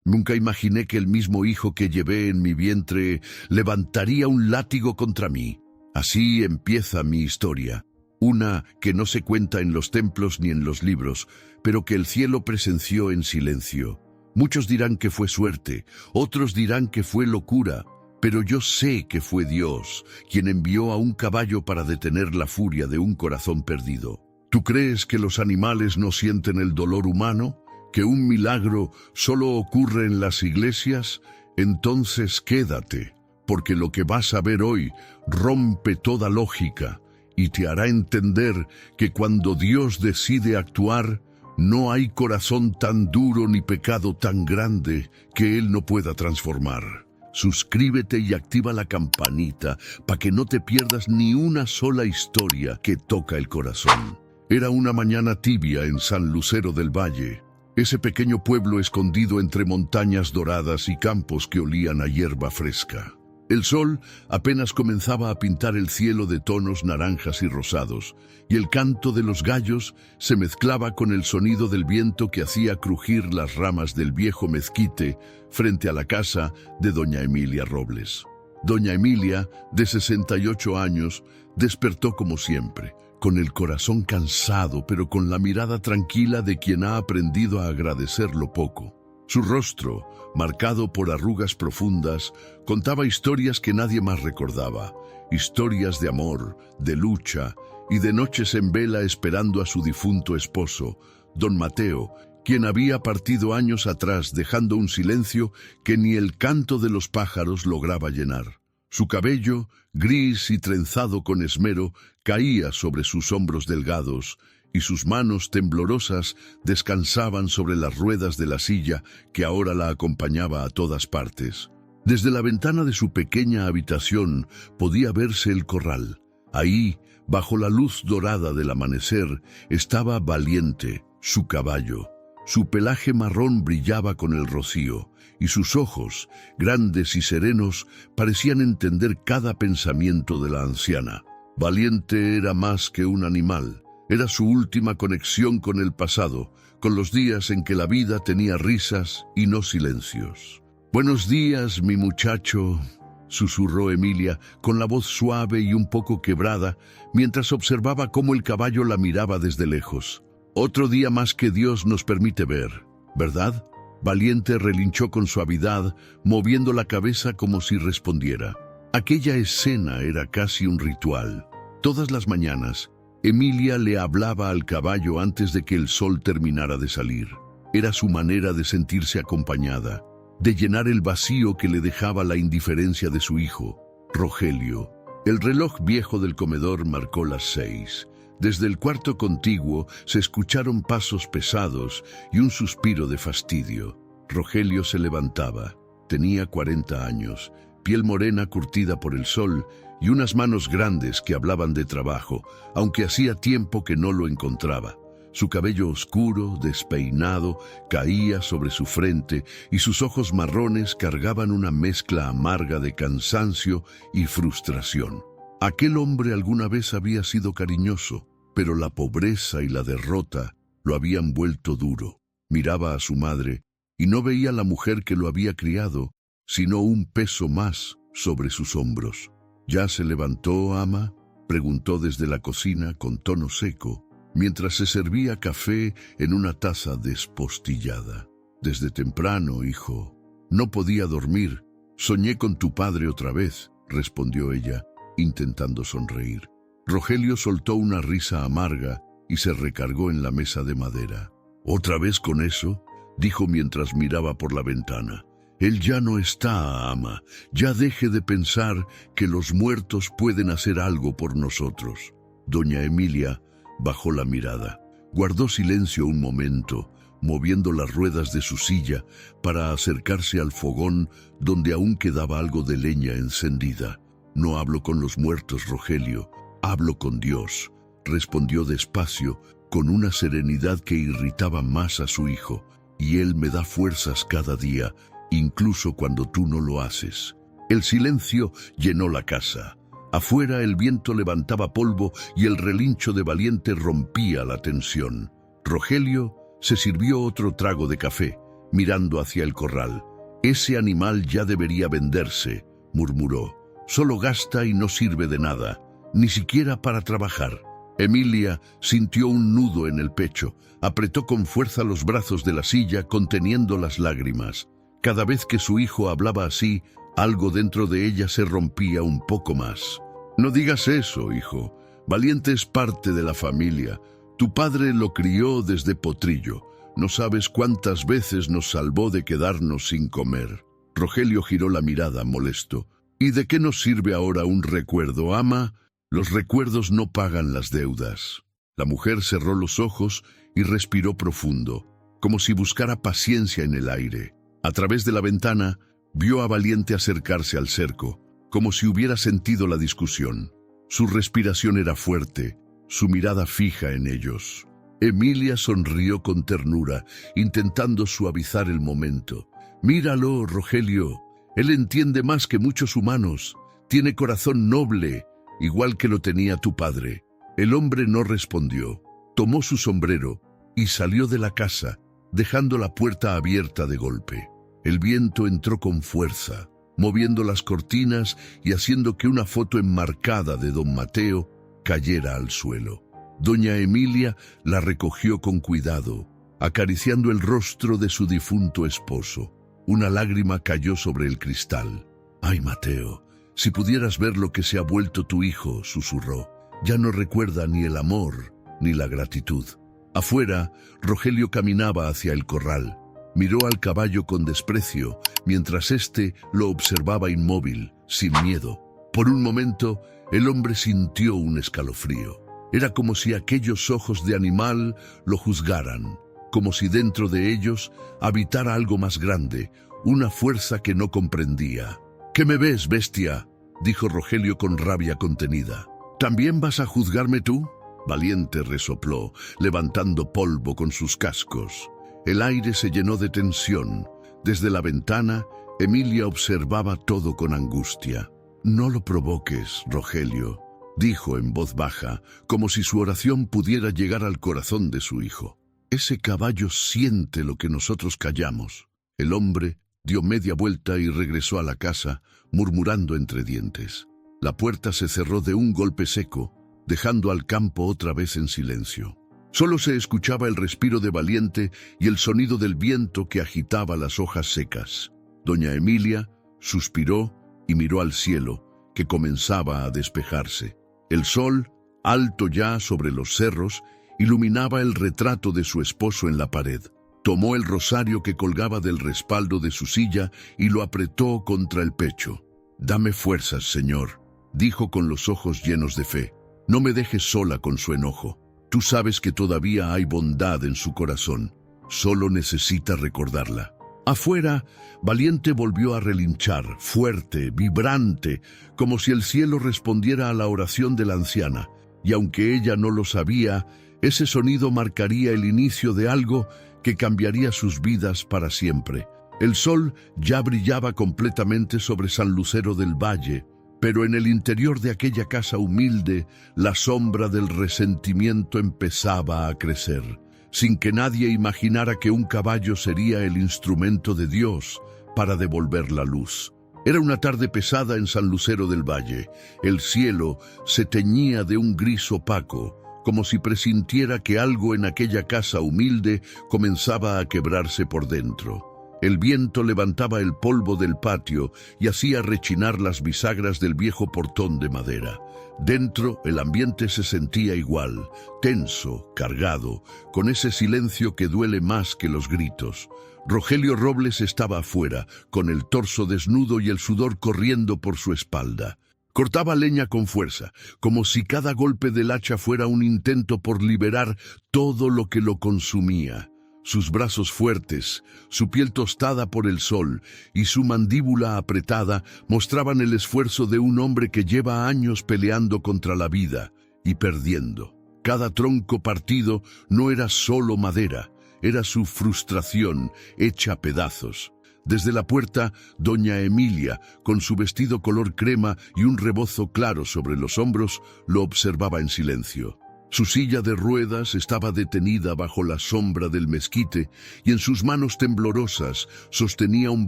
Nunca imaginé que el mismo hijo que llevé en mi vientre levantaría un látigo contra mí. Así empieza mi historia, una que no se cuenta en los templos ni en los libros, pero que el cielo presenció en silencio. Muchos dirán que fue suerte, otros dirán que fue locura, pero yo sé que fue Dios quien envió a un caballo para detener la furia de un corazón perdido. ¿Tú crees que los animales no sienten el dolor humano? ¿Que un milagro solo ocurre en las iglesias? Entonces quédate, porque lo que vas a ver hoy rompe toda lógica y te hará entender que cuando Dios decide actuar, no hay corazón tan duro ni pecado tan grande que Él no pueda transformar. Suscríbete y activa la campanita para que no te pierdas ni una sola historia que toca el corazón. Era una mañana tibia en San Lucero del Valle, ese pequeño pueblo escondido entre montañas doradas y campos que olían a hierba fresca. El sol apenas comenzaba a pintar el cielo de tonos naranjas y rosados, y el canto de los gallos se mezclaba con el sonido del viento que hacía crujir las ramas del viejo mezquite frente a la casa de doña Emilia Robles. Doña Emilia, de 68 años, despertó como siempre, con el corazón cansado, pero con la mirada tranquila de quien ha aprendido a agradecer lo poco. Su rostro, marcado por arrugas profundas, contaba historias que nadie más recordaba, historias de amor, de lucha y de noches en vela esperando a su difunto esposo, don Mateo, quien había partido años atrás dejando un silencio que ni el canto de los pájaros lograba llenar. Su cabello, gris y trenzado con esmero, caía sobre sus hombros delgados, y sus manos temblorosas descansaban sobre las ruedas de la silla que ahora la acompañaba a todas partes. Desde la ventana de su pequeña habitación podía verse el corral. Ahí, bajo la luz dorada del amanecer, estaba Valiente, su caballo. Su pelaje marrón brillaba con el rocío, y sus ojos, grandes y serenos, parecían entender cada pensamiento de la anciana. Valiente era más que un animal. Era su última conexión con el pasado, con los días en que la vida tenía risas y no silencios. «Buenos días, mi muchacho», susurró Emilia, con la voz suave y un poco quebrada, mientras observaba cómo el caballo la miraba desde lejos. «Otro día más que Dios nos permite ver, ¿verdad?». Valiente relinchó con suavidad, moviendo la cabeza como si respondiera. Aquella escena era casi un ritual. Todas las mañanas, Emilia le hablaba al caballo antes de que el sol terminara de salir. Era su manera de sentirse acompañada, de llenar el vacío que le dejaba la indiferencia de su hijo, Rogelio. El reloj viejo del comedor marcó las 6. Desde el cuarto contiguo se escucharon pasos pesados y un suspiro de fastidio. Rogelio se levantaba. Tenía 40 años, piel morena curtida por el sol y unas manos grandes que hablaban de trabajo, aunque hacía tiempo que no lo encontraba. Su cabello oscuro, despeinado, caía sobre su frente y sus ojos marrones cargaban una mezcla amarga de cansancio y frustración. Aquel hombre alguna vez había sido cariñoso, pero la pobreza y la derrota lo habían vuelto duro. Miraba a su madre y no veía a la mujer que lo había criado, sino un peso más sobre sus hombros. «¿Ya se levantó, ama?», preguntó desde la cocina con tono seco, mientras se servía café en una taza despostillada. «Desde temprano, hijo. No podía dormir. Soñé con tu padre otra vez», respondió ella, intentando sonreír. Rogelio soltó una risa amarga y se recargó en la mesa de madera. «¿Otra vez con eso?», dijo mientras miraba por la ventana. «Él ya no está, ama. Ya deje de pensar que los muertos pueden hacer algo por nosotros». Doña Emilia bajó la mirada. Guardó silencio un momento, moviendo las ruedas de su silla para acercarse al fogón donde aún quedaba algo de leña encendida. «No hablo con los muertos, Rogelio. Hablo con Dios», respondió despacio, con una serenidad que irritaba más a su hijo. «Y Él me da fuerzas cada día, incluso cuando tú no lo haces». El silencio llenó la casa. Afuera el viento levantaba polvo y el relincho de Valiente rompía la tensión. Rogelio se sirvió otro trago de café, mirando hacia el corral. «Ese animal ya debería venderse», murmuró. «Solo gasta y no sirve de nada, ni siquiera para trabajar». Emilia sintió un nudo en el pecho, apretó con fuerza los brazos de la silla conteniendo las lágrimas. Cada vez que su hijo hablaba así, algo dentro de ella se rompía un poco más. «No digas eso, hijo. Valiente es parte de la familia. Tu padre lo crió desde potrillo. No sabes cuántas veces nos salvó de quedarnos sin comer». Rogelio giró la mirada molesto. «¿Y de qué nos sirve ahora un recuerdo, ama? Los recuerdos no pagan las deudas». La mujer cerró los ojos y respiró profundo, como si buscara paciencia en el aire. A través de la ventana, vio a Valiente acercarse al cerco, como si hubiera sentido la discusión. Su respiración era fuerte, su mirada fija en ellos. Emilia sonrió con ternura, intentando suavizar el momento. «Míralo, Rogelio. Él entiende más que muchos humanos. Tiene corazón noble, igual que lo tenía tu padre». El hombre no respondió. Tomó su sombrero y salió de la casa, dejando la puerta abierta de golpe. El viento entró con fuerza, moviendo las cortinas y haciendo que una foto enmarcada de don Mateo cayera al suelo. Doña Emilia la recogió con cuidado, acariciando el rostro de su difunto esposo. Una lágrima cayó sobre el cristal. «Ay, Mateo, si pudieras ver lo que se ha vuelto tu hijo», susurró. «Ya no recuerda ni el amor ni la gratitud». Afuera, Rogelio caminaba hacia el corral. Miró al caballo con desprecio, mientras éste lo observaba inmóvil, sin miedo. Por un momento, el hombre sintió un escalofrío. Era como si aquellos ojos de animal lo juzgaran, como si dentro de ellos habitara algo más grande, una fuerza que no comprendía. «¿Qué me ves, bestia?», dijo Rogelio con rabia contenida. «¿También vas a juzgarme tú?». Valiente resopló, levantando polvo con sus cascos. El aire se llenó de tensión. Desde la ventana, Emilia observaba todo con angustia. «No lo provoques, Rogelio», dijo en voz baja, como si su oración pudiera llegar al corazón de su hijo. «Ese caballo siente lo que nosotros callamos». El hombre dio media vuelta y regresó a la casa, murmurando entre dientes. La puerta se cerró de un golpe seco, dejando al campo otra vez en silencio. Solo se escuchaba el respiro de Valiente y el sonido del viento que agitaba las hojas secas. Doña Emilia suspiró y miró al cielo, que comenzaba a despejarse. El sol, alto ya sobre los cerros, iluminaba el retrato de su esposo en la pared. Tomó el rosario que colgaba del respaldo de su silla y lo apretó contra el pecho. «Dame fuerzas, Señor», dijo con los ojos llenos de fe. «No me dejes sola con su enojo. Tú sabes que todavía hay bondad en su corazón. Solo necesita recordarla». Afuera, Valiente volvió a relinchar, fuerte, vibrante, como si el cielo respondiera a la oración de la anciana. Y aunque ella no lo sabía, ese sonido marcaría el inicio de algo que cambiaría sus vidas para siempre. El sol ya brillaba completamente sobre San Lucero del Valle, pero en el interior de aquella casa humilde, la sombra del resentimiento empezaba a crecer, sin que nadie imaginara que un caballo sería el instrumento de Dios para devolver la luz. Era una tarde pesada en San Lucero del Valle. El cielo se teñía de un gris opaco, como si presintiera que algo en aquella casa humilde comenzaba a quebrarse por dentro. El viento levantaba el polvo del patio y hacía rechinar las bisagras del viejo portón de madera. Dentro, el ambiente se sentía igual, tenso, cargado, con ese silencio que duele más que los gritos. Rogelio Robles estaba afuera, con el torso desnudo y el sudor corriendo por su espalda. Cortaba leña con fuerza, como si cada golpe del hacha fuera un intento por liberar todo lo que lo consumía. Sus brazos fuertes, su piel tostada por el sol y su mandíbula apretada mostraban el esfuerzo de un hombre que lleva años peleando contra la vida y perdiendo. Cada tronco partido no era solo madera, era su frustración hecha pedazos. Desde la puerta, doña Emilia, con su vestido color crema y un rebozo claro sobre los hombros, lo observaba en silencio. Su silla de ruedas estaba detenida bajo la sombra del mezquite y en sus manos temblorosas sostenía un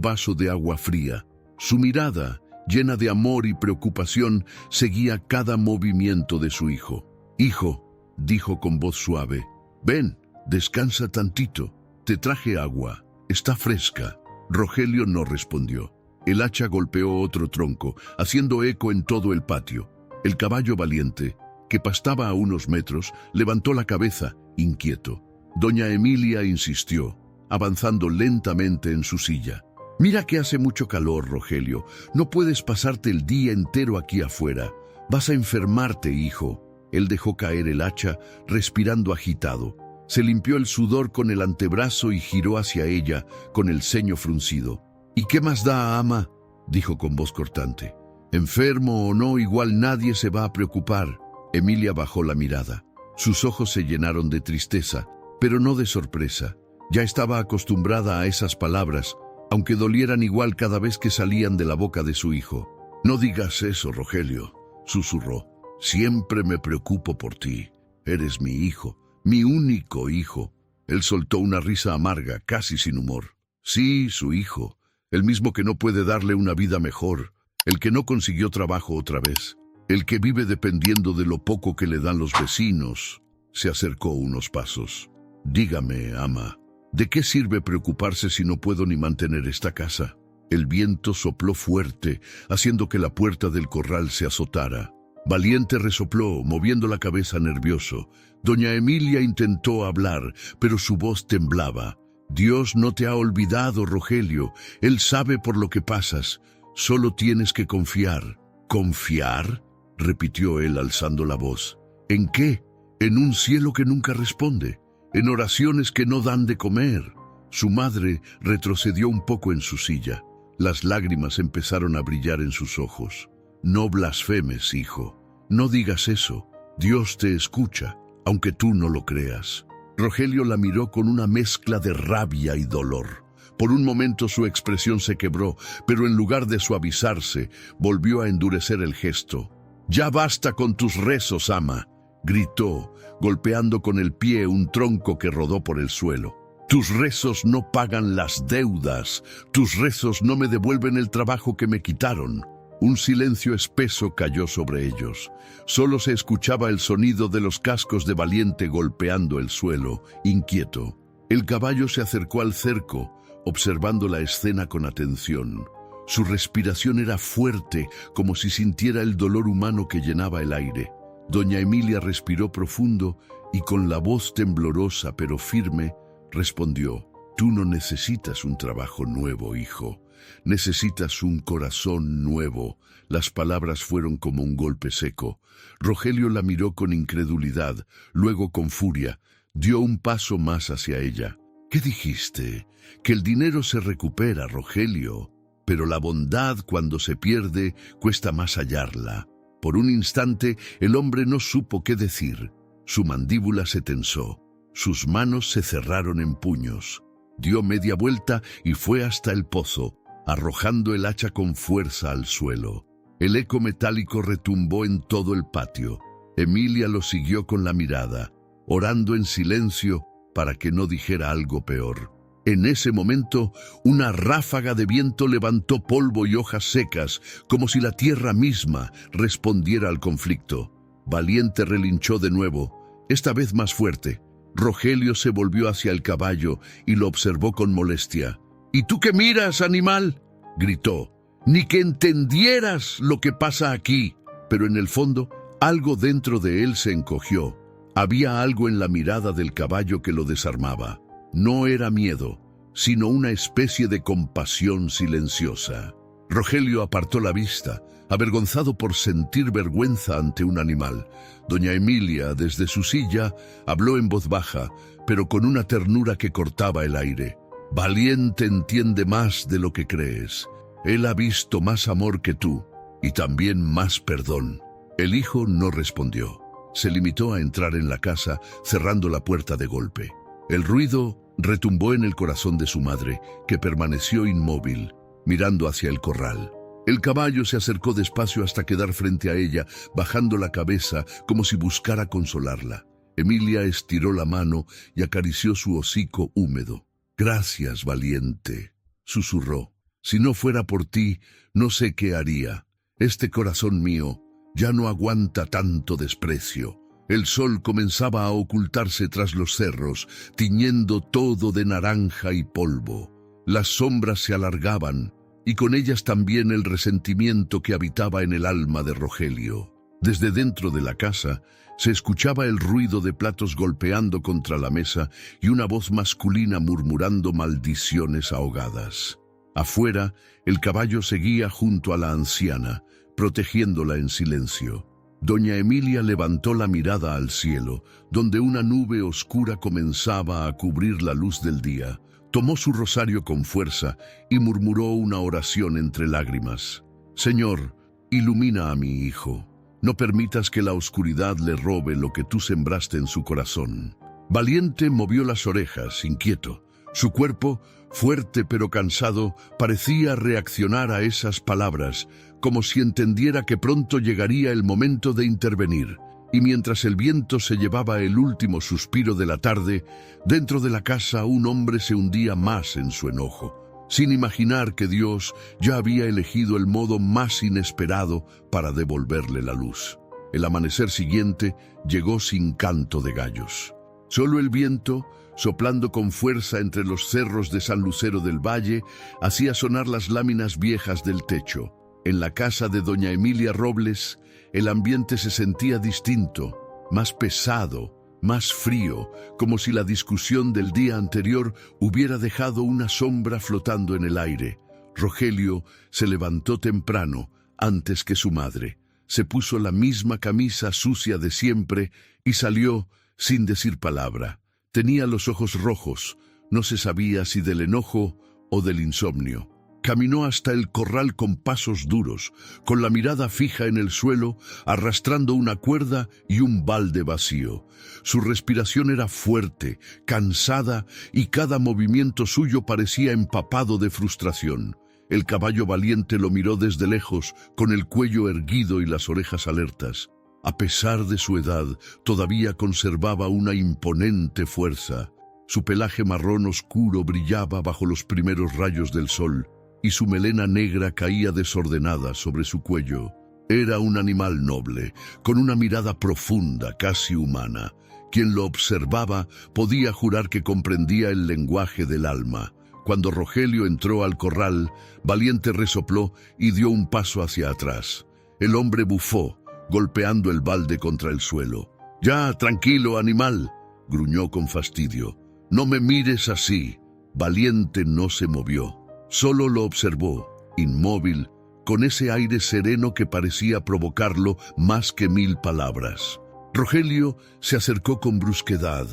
vaso de agua fría. Su mirada, llena de amor y preocupación, seguía cada movimiento de su hijo. «Hijo», dijo con voz suave, «ven, descansa tantito. Te traje agua. Está fresca». Rogelio no respondió. El hacha golpeó otro tronco, haciendo eco en todo el patio. El caballo valiente, que pastaba a unos metros, levantó la cabeza, inquieto. Doña Emilia insistió, avanzando lentamente en su silla. «Mira que hace mucho calor, Rogelio. No puedes pasarte el día entero aquí afuera. Vas a enfermarte, hijo». Él dejó caer el hacha, respirando agitado. Se limpió el sudor con el antebrazo y giró hacia ella, con el ceño fruncido. «¿Y qué más da, ama?», dijo con voz cortante. «Enfermo o no, igual nadie se va a preocupar». Emilia bajó la mirada. Sus ojos se llenaron de tristeza, pero no de sorpresa. Ya estaba acostumbrada a esas palabras, aunque dolieran igual cada vez que salían de la boca de su hijo. «No digas eso, Rogelio», susurró. «Siempre me preocupo por ti. Eres mi hijo, mi único hijo». Él soltó una risa amarga, casi sin humor. «Sí, su hijo, el mismo que no puede darle una vida mejor, el que no consiguió trabajo otra vez, el que vive dependiendo de lo poco que le dan los vecinos». Se acercó unos pasos. «Dígame, ama, ¿de qué sirve preocuparse si no puedo ni mantener esta casa?» El viento sopló fuerte, haciendo que la puerta del corral se azotara. Valiente resopló, moviendo la cabeza nervioso. Doña Emilia intentó hablar, pero su voz temblaba. «Dios no te ha olvidado, Rogelio. Él sabe por lo que pasas. Solo tienes que confiar». «¿Confiar?», repitió él alzando la voz. «¿En qué? En un cielo que nunca responde, en oraciones que no dan de comer». Su madre retrocedió un poco en su silla. Las lágrimas empezaron a brillar en sus ojos. «No blasfemes, hijo. No digas eso. Dios te escucha, aunque tú no lo creas». Rogelio la miró con una mezcla de rabia y dolor. Por un momento su expresión se quebró, pero en lugar de suavizarse, volvió a endurecer el gesto. «Ya basta con tus rezos, ama», gritó, golpeando con el pie un tronco que rodó por el suelo. «Tus rezos no pagan las deudas. Tus rezos no me devuelven el trabajo que me quitaron». Un silencio espeso cayó sobre ellos. Solo se escuchaba el sonido de los cascos de Valiente golpeando el suelo, inquieto. El caballo se acercó al cerco, observando la escena con atención. Su respiración era fuerte, como si sintiera el dolor humano que llenaba el aire. Doña Emilia respiró profundo y con la voz temblorosa pero firme, respondió: «Tú no necesitas un trabajo nuevo, hijo. Necesitas un corazón nuevo». Las palabras fueron como un golpe seco. Rogelio la miró con incredulidad, luego con furia. Dio un paso más hacia ella. «¿Qué dijiste? Que el dinero se recupera, Rogelio. Pero la bondad, cuando se pierde, cuesta más hallarla». Por un instante, el hombre no supo qué decir. Su mandíbula se tensó. Sus manos se cerraron en puños. Dio media vuelta y fue hasta el pozo, arrojando el hacha con fuerza al suelo. El eco metálico retumbó en todo el patio. Emilia lo siguió con la mirada, orando en silencio para que no dijera algo peor. En ese momento, una ráfaga de viento levantó polvo y hojas secas, como si la tierra misma respondiera al conflicto. Valiente relinchó de nuevo, esta vez más fuerte. Rogelio se volvió hacia el caballo y lo observó con molestia. «¿Y tú qué miras, animal?», gritó. «Ni que entendieras lo que pasa aquí». Pero en el fondo, algo dentro de él se encogió. Había algo en la mirada del caballo que lo desarmaba. No era miedo, sino una especie de compasión silenciosa. Rogelio apartó la vista, avergonzado por sentir vergüenza ante un animal. Doña Emilia, desde su silla, habló en voz baja, pero con una ternura que cortaba el aire. «Valiente entiende más de lo que crees. Él ha visto más amor que tú, y también más perdón». El hijo no respondió. Se limitó a entrar en la casa, cerrando la puerta de golpe. El ruido retumbó en el corazón de su madre, que permaneció inmóvil, mirando hacia el corral. El caballo se acercó despacio hasta quedar frente a ella, bajando la cabeza como si buscara consolarla. Emilia estiró la mano y acarició su hocico húmedo. «Gracias, valiente», susurró. «Si no fuera por ti, no sé qué haría. Este corazón mío ya no aguanta tanto desprecio». El sol comenzaba a ocultarse tras los cerros, tiñendo todo de naranja y polvo. Las sombras se alargaban, y con ellas también el resentimiento que habitaba en el alma de Rogelio. Desde dentro de la casa se escuchaba el ruido de platos golpeando contra la mesa y una voz masculina murmurando maldiciones ahogadas. Afuera, el caballo seguía junto a la anciana, protegiéndola en silencio. Doña Emilia levantó la mirada al cielo, donde una nube oscura comenzaba a cubrir la luz del día. Tomó su rosario con fuerza y murmuró una oración entre lágrimas. «Señor, ilumina a mi hijo. No permitas que la oscuridad le robe lo que tú sembraste en su corazón». Valiente movió las orejas, inquieto. Su cuerpo, fuerte pero cansado, parecía reaccionar a esas palabras, como si entendiera que pronto llegaría el momento de intervenir. Y mientras el viento se llevaba el último suspiro de la tarde, dentro de la casa un hombre se hundía más en su enojo, sin imaginar que Dios ya había elegido el modo más inesperado para devolverle la luz. El amanecer siguiente llegó sin canto de gallos. Solo el viento, soplando con fuerza entre los cerros de San Lucero del Valle, hacía sonar las láminas viejas del techo. En la casa de doña Emilia Robles, el ambiente se sentía distinto, más pesado, más frío, como si la discusión del día anterior hubiera dejado una sombra flotando en el aire. Rogelio se levantó temprano, antes que su madre. Se puso la misma camisa sucia de siempre y salió sin decir palabra. Tenía los ojos rojos, no se sabía si del enojo o del insomnio. Caminó hasta el corral con pasos duros, con la mirada fija en el suelo, arrastrando una cuerda y un balde vacío. Su respiración era fuerte, cansada, y cada movimiento suyo parecía empapado de frustración. El caballo valiente lo miró desde lejos, con el cuello erguido y las orejas alertas. A pesar de su edad, todavía conservaba una imponente fuerza. Su pelaje marrón oscuro brillaba bajo los primeros rayos del sol, y su melena negra caía desordenada sobre su cuello. Era un animal noble, con una mirada profunda, casi humana. Quien lo observaba podía jurar que comprendía el lenguaje del alma. Cuando Rogelio entró al corral, Valiente resopló y dio un paso hacia atrás. El hombre bufó, golpeando el balde contra el suelo. «Ya, tranquilo, animal», gruñó con fastidio. «No me mires así». Valiente no se movió. Solo lo observó, inmóvil, con ese aire sereno que parecía provocarlo más que 1000 palabras. Rogelio se acercó con brusquedad,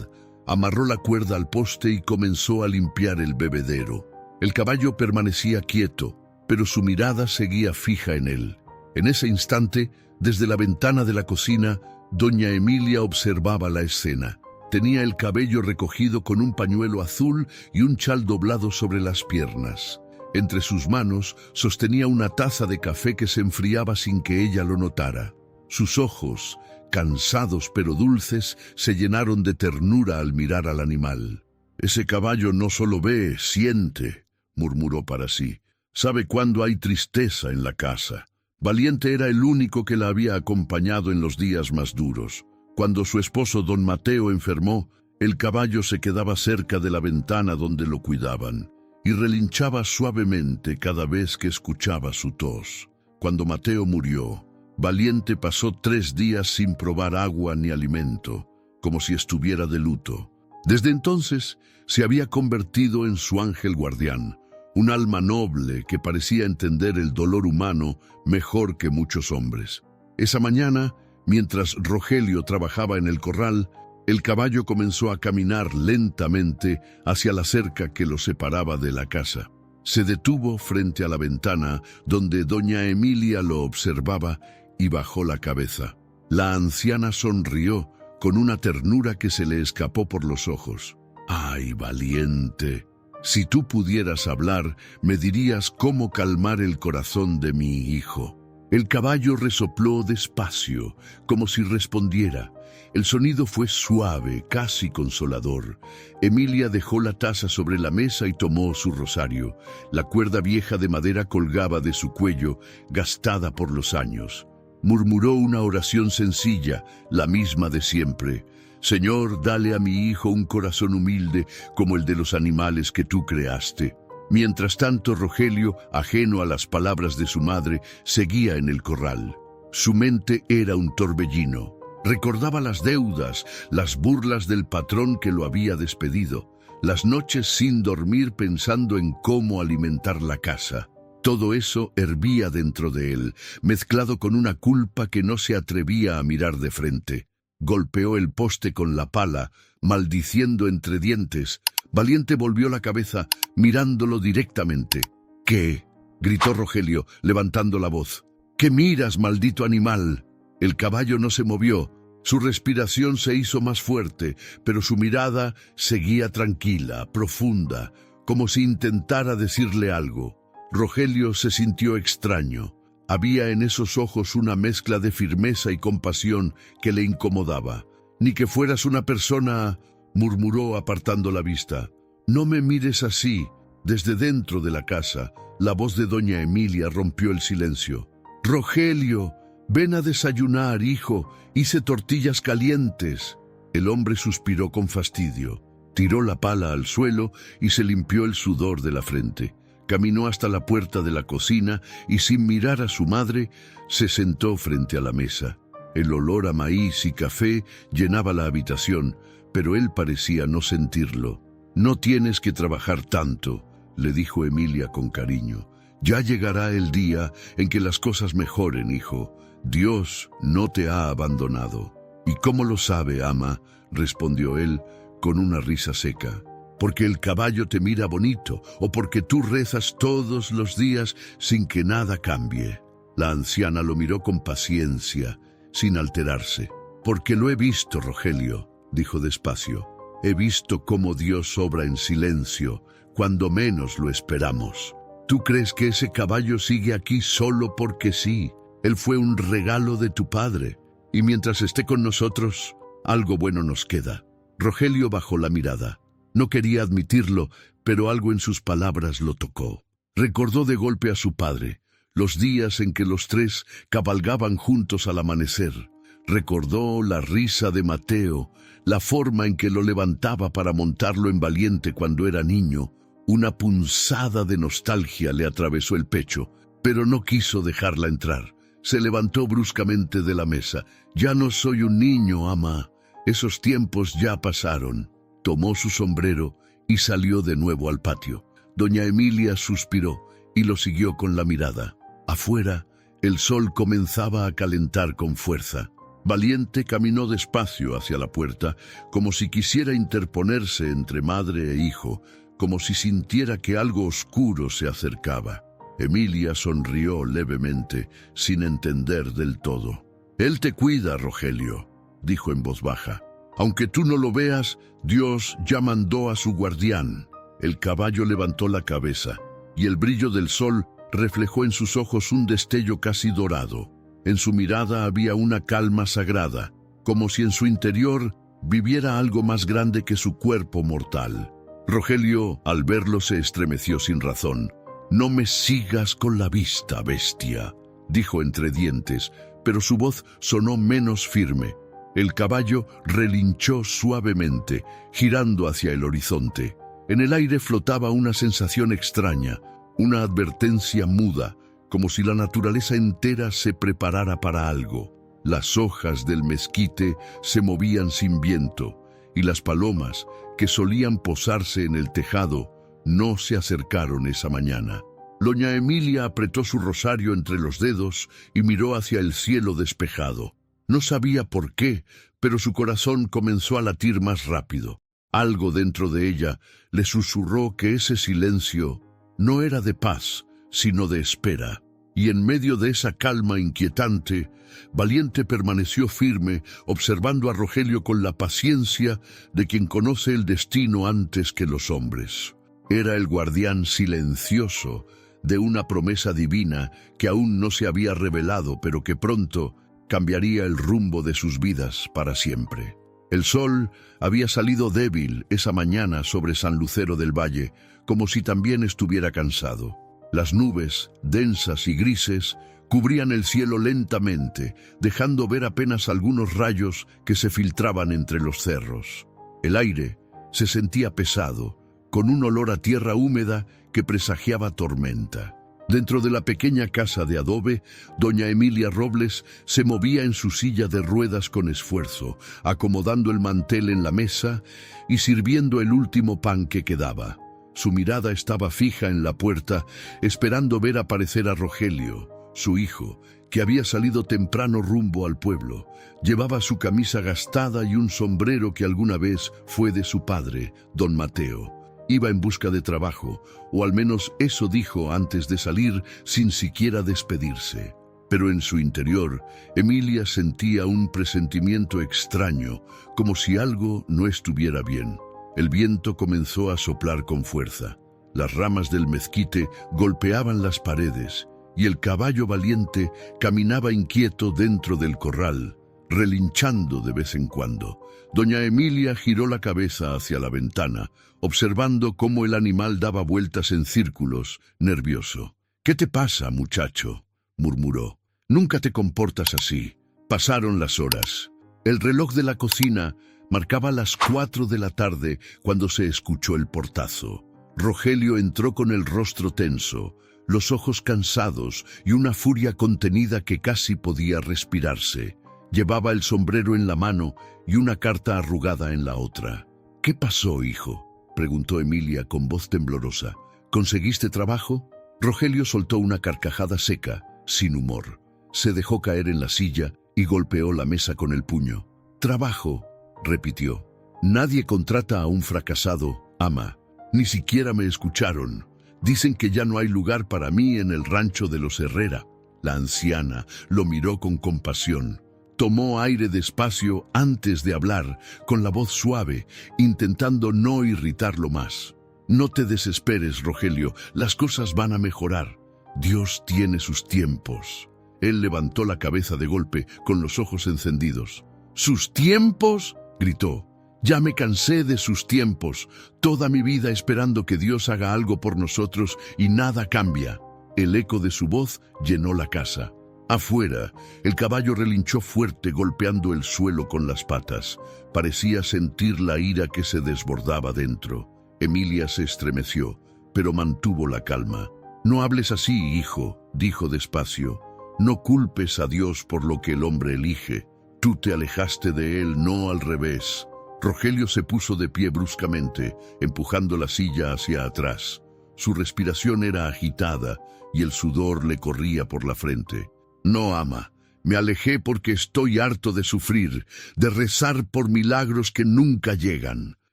amarró la cuerda al poste y comenzó a limpiar el bebedero. El caballo permanecía quieto, pero su mirada seguía fija en él. En ese instante, desde la ventana de la cocina, doña Emilia observaba la escena. Tenía el cabello recogido con un pañuelo azul y un chal doblado sobre las piernas. Entre sus manos sostenía una taza de café que se enfriaba sin que ella lo notara. Sus ojos, cansados pero dulces, se llenaron de ternura al mirar al animal. «Ese caballo no solo ve, siente», murmuró para sí. «Sabe cuándo hay tristeza en la casa». Valiente era el único que la había acompañado en los días más duros. Cuando su esposo don Mateo enfermó, el caballo se quedaba cerca de la ventana donde lo cuidaban y relinchaba suavemente cada vez que escuchaba su tos. Cuando Mateo murió, Valiente pasó 3 días sin probar agua ni alimento, como si estuviera de luto. Desde entonces se había convertido en su ángel guardián, un alma noble que parecía entender el dolor humano mejor que muchos hombres. Esa mañana, mientras Rogelio trabajaba en el corral, el caballo comenzó a caminar lentamente hacia la cerca que lo separaba de la casa. Se detuvo frente a la ventana donde doña Emilia lo observaba y bajó la cabeza. La anciana sonrió con una ternura que se le escapó por los ojos. «Ay, Valiente, si tú pudieras hablar, me dirías cómo calmar el corazón de mi hijo». El caballo resopló despacio, como si respondiera. El sonido fue suave, casi consolador. Emilia dejó la taza sobre la mesa y tomó su rosario. La cuerda vieja de madera colgaba de su cuello, gastada por los años. Murmuró una oración sencilla, la misma de siempre. Señor, dale a mi hijo un corazón humilde como el de los animales que tú creaste. Mientras tanto, Rogelio, ajeno a las palabras de su madre, seguía en el corral. Su mente era un torbellino. Recordaba las deudas, las burlas del patrón que lo había despedido, las noches sin dormir pensando en cómo alimentar la casa. Todo eso hervía dentro de él, mezclado con una culpa que no se atrevía a mirar de frente. Golpeó el poste con la pala, maldiciendo entre dientes. Valiente volvió la cabeza, mirándolo directamente. «¿Qué?», gritó Rogelio, levantando la voz. «¿Qué miras, maldito animal?». El caballo no se movió. Su respiración se hizo más fuerte, pero su mirada seguía tranquila, profunda, como si intentara decirle algo. Rogelio se sintió extraño. Había en esos ojos una mezcla de firmeza y compasión que le incomodaba. «Ni que fueras una persona», murmuró apartando la vista. «No me mires así». Desde dentro de la casa, la voz de doña Emilia rompió el silencio. «Rogelio, ven a desayunar, hijo. Hice tortillas calientes». El hombre suspiró con fastidio. Tiró la pala al suelo y se limpió el sudor de la frente. Caminó hasta la puerta de la cocina y, sin mirar a su madre, se sentó frente a la mesa. El olor a maíz y café llenaba la habitación, pero él parecía no sentirlo. «No tienes que trabajar tanto», le dijo Emilia con cariño. «Ya llegará el día en que las cosas mejoren, hijo. Dios no te ha abandonado». «¿Y cómo lo sabe, ama?», respondió él con una risa seca. «¿Porque el caballo te mira bonito o porque tú rezas todos los días sin que nada cambie?». La anciana lo miró con paciencia, sin alterarse. «Porque lo he visto, Rogelio», dijo despacio. «He visto cómo Dios obra en silencio, cuando menos lo esperamos. ¿Tú crees que ese caballo sigue aquí solo porque sí? Él fue un regalo de tu padre, y mientras esté con nosotros, algo bueno nos queda». Rogelio bajó la mirada. No quería admitirlo, pero algo en sus palabras lo tocó. Recordó de golpe a su padre, los días en que los tres cabalgaban juntos al amanecer. Recordó la risa de Mateo, la forma en que lo levantaba para montarlo en Valiente cuando era niño. Una punzada de nostalgia le atravesó el pecho, pero no quiso dejarla entrar. Se levantó bruscamente de la mesa. «Ya no soy un niño, ama. Esos tiempos ya pasaron». Tomó su sombrero y salió de nuevo al patio. Doña Emilia suspiró y lo siguió con la mirada. Afuera, el sol comenzaba a calentar con fuerza. Valiente caminó despacio hacia la puerta, como si quisiera interponerse entre madre e hijo, como si sintiera que algo oscuro se acercaba. Emilia sonrió levemente, sin entender del todo. «Él te cuida, Rogelio», dijo en voz baja. «Aunque tú no lo veas, Dios ya mandó a su guardián». El caballo levantó la cabeza, y el brillo del sol reflejó en sus ojos un destello casi dorado. En su mirada había una calma sagrada, como si en su interior viviera algo más grande que su cuerpo mortal. Rogelio, al verlo, se estremeció sin razón. «No me sigas con la vista, bestia», dijo entre dientes, pero su voz sonó menos firme. El caballo relinchó suavemente, girando hacia el horizonte. En el aire flotaba una sensación extraña, una advertencia muda, como si la naturaleza entera se preparara para algo. Las hojas del mezquite se movían sin viento, y las palomas, que solían posarse en el tejado, no se acercaron esa mañana. Doña Emilia apretó su rosario entre los dedos y miró hacia el cielo despejado. No sabía por qué, pero su corazón comenzó a latir más rápido. Algo dentro de ella le susurró que ese silencio no era de paz, sino de espera. Y en medio de esa calma inquietante, Valiente permaneció firme, observando a Rogelio con la paciencia de quien conoce el destino antes que los hombres. Era el guardián silencioso de una promesa divina que aún no se había revelado, pero que pronto cambiaría el rumbo de sus vidas para siempre. El sol había salido débil esa mañana sobre San Lucero del Valle, como si también estuviera cansado. Las nubes, densas y grises, cubrían el cielo lentamente, dejando ver apenas algunos rayos que se filtraban entre los cerros. El aire se sentía pesado, con un olor a tierra húmeda que presagiaba tormenta. Dentro de la pequeña casa de adobe, doña Emilia Robles se movía en su silla de ruedas con esfuerzo, acomodando el mantel en la mesa y sirviendo el último pan que quedaba. Su mirada estaba fija en la puerta, esperando ver aparecer a Rogelio, su hijo, que había salido temprano rumbo al pueblo. Llevaba su camisa gastada y un sombrero que alguna vez fue de su padre, don Mateo. Iba en busca de trabajo, o al menos eso dijo antes de salir sin siquiera despedirse. Pero en su interior, Emilia sentía un presentimiento extraño, como si algo no estuviera bien. El viento comenzó a soplar con fuerza. Las ramas del mezquite golpeaban las paredes, y el caballo valiente caminaba inquieto dentro del corral, relinchando de vez en cuando. Doña Emilia giró la cabeza hacia la ventana, observando cómo el animal daba vueltas en círculos, nervioso. «¿Qué te pasa, muchacho?», murmuró. «Nunca te comportas así». Pasaron las horas. El reloj de la cocina marcaba las 4 de la tarde cuando se escuchó el portazo. Rogelio entró con el rostro tenso, los ojos cansados y una furia contenida que casi podía respirarse. Llevaba el sombrero en la mano y una carta arrugada en la otra. «¿Qué pasó, hijo?», preguntó Emilia con voz temblorosa. «¿Conseguiste trabajo?». Rogelio soltó una carcajada seca, sin humor. Se dejó caer en la silla y golpeó la mesa con el puño. «Trabajo», repitió. «Nadie contrata a un fracasado, ama. Ni siquiera me escucharon. Dicen que ya no hay lugar para mí en el rancho de los Herrera». La anciana lo miró con compasión. Tomó aire despacio antes de hablar, con la voz suave, intentando no irritarlo más. «No te desesperes, Rogelio, las cosas van a mejorar. Dios tiene sus tiempos». Él levantó la cabeza de golpe, con los ojos encendidos. «¿Sus tiempos?», gritó. «Ya me cansé de sus tiempos, toda mi vida esperando que Dios haga algo por nosotros y nada cambia». El eco de su voz llenó la casa. Afuera, el caballo relinchó fuerte, golpeando el suelo con las patas. Parecía sentir la ira que se desbordaba dentro. Emilia se estremeció, pero mantuvo la calma. «No hables así, hijo», dijo despacio. «No culpes a Dios por lo que el hombre elige. Tú te alejaste de él, no al revés». Rogelio se puso de pie bruscamente, empujando la silla hacia atrás. Su respiración era agitada y el sudor le corría por la frente. «No, ama, me alejé porque estoy harto de sufrir, de rezar por milagros que nunca llegan»,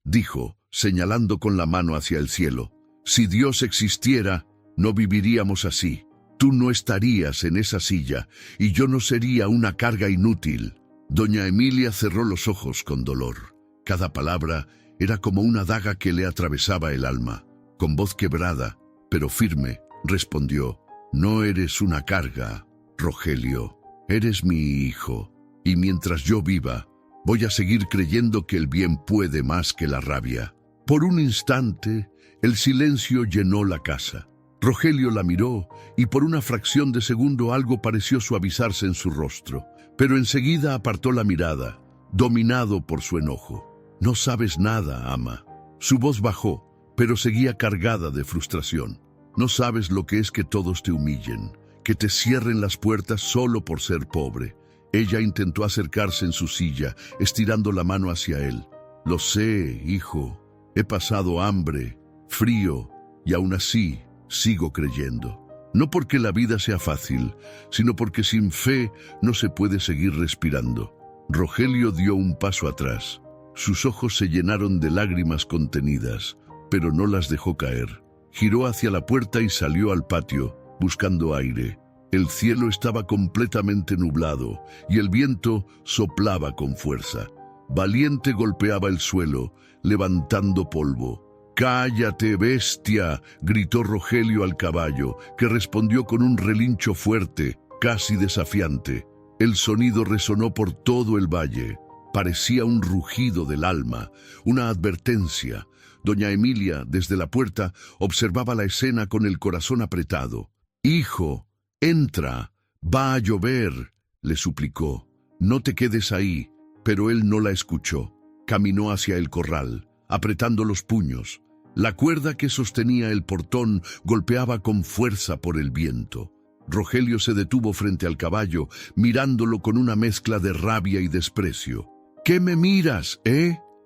dijo, señalando con la mano hacia el cielo. «Si Dios existiera, no viviríamos así. Tú no estarías en esa silla y yo no sería una carga inútil». Doña Emilia cerró los ojos con dolor. Cada palabra era como una daga que le atravesaba el alma. Con voz quebrada, pero firme, respondió: «No eres una carga, Rogelio, eres mi hijo, y mientras yo viva, voy a seguir creyendo que el bien puede más que la rabia». Por un instante, el silencio llenó la casa. Rogelio la miró y por una fracción de segundo algo pareció suavizarse en su rostro, pero enseguida apartó la mirada, dominado por su enojo. «No sabes nada, ama». Su voz bajó, pero seguía cargada de frustración. «No sabes lo que es que todos te humillen, que te cierren las puertas solo por ser pobre». Ella intentó acercarse en su silla, estirando la mano hacia él. «Lo sé, hijo. He pasado hambre, frío, y aún así sigo creyendo. No porque la vida sea fácil, sino porque sin fe no se puede seguir respirando». Rogelio dio un paso atrás. Sus ojos se llenaron de lágrimas contenidas, pero no las dejó caer. Giró hacia la puerta y salió al patio, buscando aire. El cielo estaba completamente nublado y el viento soplaba con fuerza. Valiente golpeaba el suelo, levantando polvo. «¡Cállate, bestia!», gritó Rogelio al caballo, que respondió con un relincho fuerte, casi desafiante. El sonido resonó por todo el valle. Parecía un rugido del alma, una advertencia. Doña Emilia, desde la puerta, observaba la escena con el corazón apretado. «Hijo, entra, va a llover», le suplicó. «No te quedes ahí». Pero él no la escuchó. Caminó hacia el corral, apretando los puños. La cuerda que sostenía el portón golpeaba con fuerza por el viento. Rogelio se detuvo frente al caballo, mirándolo con una mezcla de rabia y desprecio. «¿Qué me miras,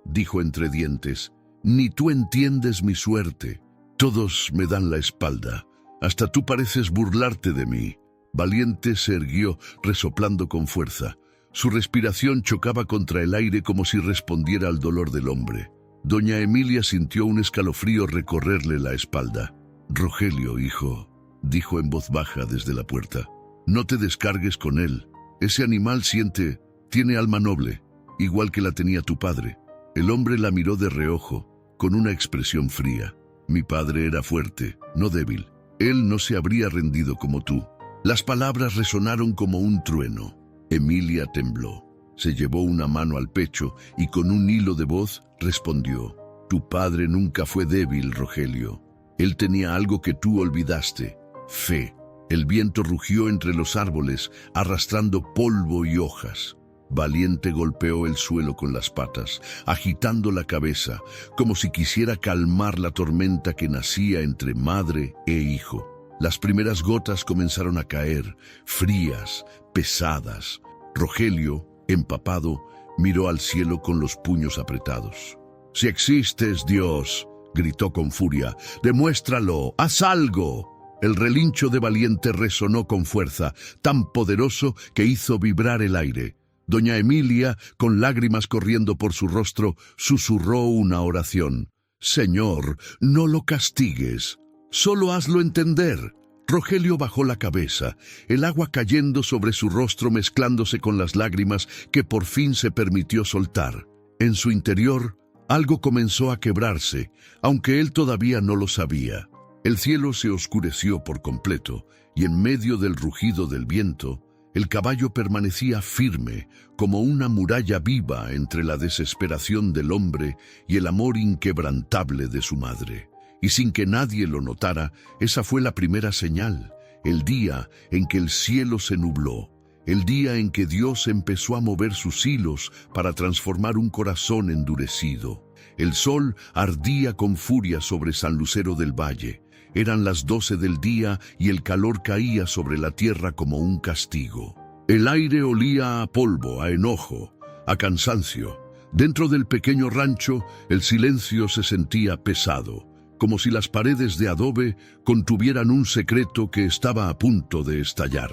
dijo entre dientes. «Ni tú entiendes mi suerte. Todos me dan la espalda. Hasta tú pareces burlarte de mí». Valiente se erguió, resoplando con fuerza. Su respiración chocaba contra el aire como si respondiera al dolor del hombre. Doña Emilia sintió un escalofrío recorrerle la espalda. «Rogelio, hijo», dijo en voz baja desde la puerta, «no te descargues con él. Ese animal tiene alma noble, igual que la tenía tu padre». El hombre la miró de reojo, con una expresión fría. «Mi padre era fuerte, no débil. Él no se habría rendido como tú». Las palabras resonaron como un trueno. Emilia tembló. Se llevó una mano al pecho y con un hilo de voz respondió: «Tu padre nunca fue débil, Rogelio. Él tenía algo que tú olvidaste: fe». El viento rugió entre los árboles, arrastrando polvo y hojas. Valiente golpeó el suelo con las patas, agitando la cabeza, como si quisiera calmar la tormenta que nacía entre madre e hijo. Las primeras gotas comenzaron a caer, frías, pesadas. Rogelio, empapado, miró al cielo con los puños apretados. «Si existes, Dios», gritó con furia, «demuéstralo, haz algo». El relincho de Valiente resonó con fuerza, tan poderoso que hizo vibrar el aire. Doña Emilia, con lágrimas corriendo por su rostro, susurró una oración. «Señor, no lo castigues. Solo hazlo entender». Rogelio bajó la cabeza, el agua cayendo sobre su rostro mezclándose con las lágrimas que por fin se permitió soltar. En su interior, algo comenzó a quebrarse, aunque él todavía no lo sabía. El cielo se oscureció por completo, y en medio del rugido del viento, el caballo permanecía firme, como una muralla viva entre la desesperación del hombre y el amor inquebrantable de su madre. Y sin que nadie lo notara, esa fue la primera señal, el día en que el cielo se nubló, el día en que Dios empezó a mover sus hilos para transformar un corazón endurecido. El sol ardía con furia sobre San Lucero del Valle. Eran las 12 del día y el calor caía sobre la tierra como un castigo. El aire olía a polvo, a enojo, a cansancio. Dentro del pequeño rancho, el silencio se sentía pesado, como si las paredes de adobe contuvieran un secreto que estaba a punto de estallar.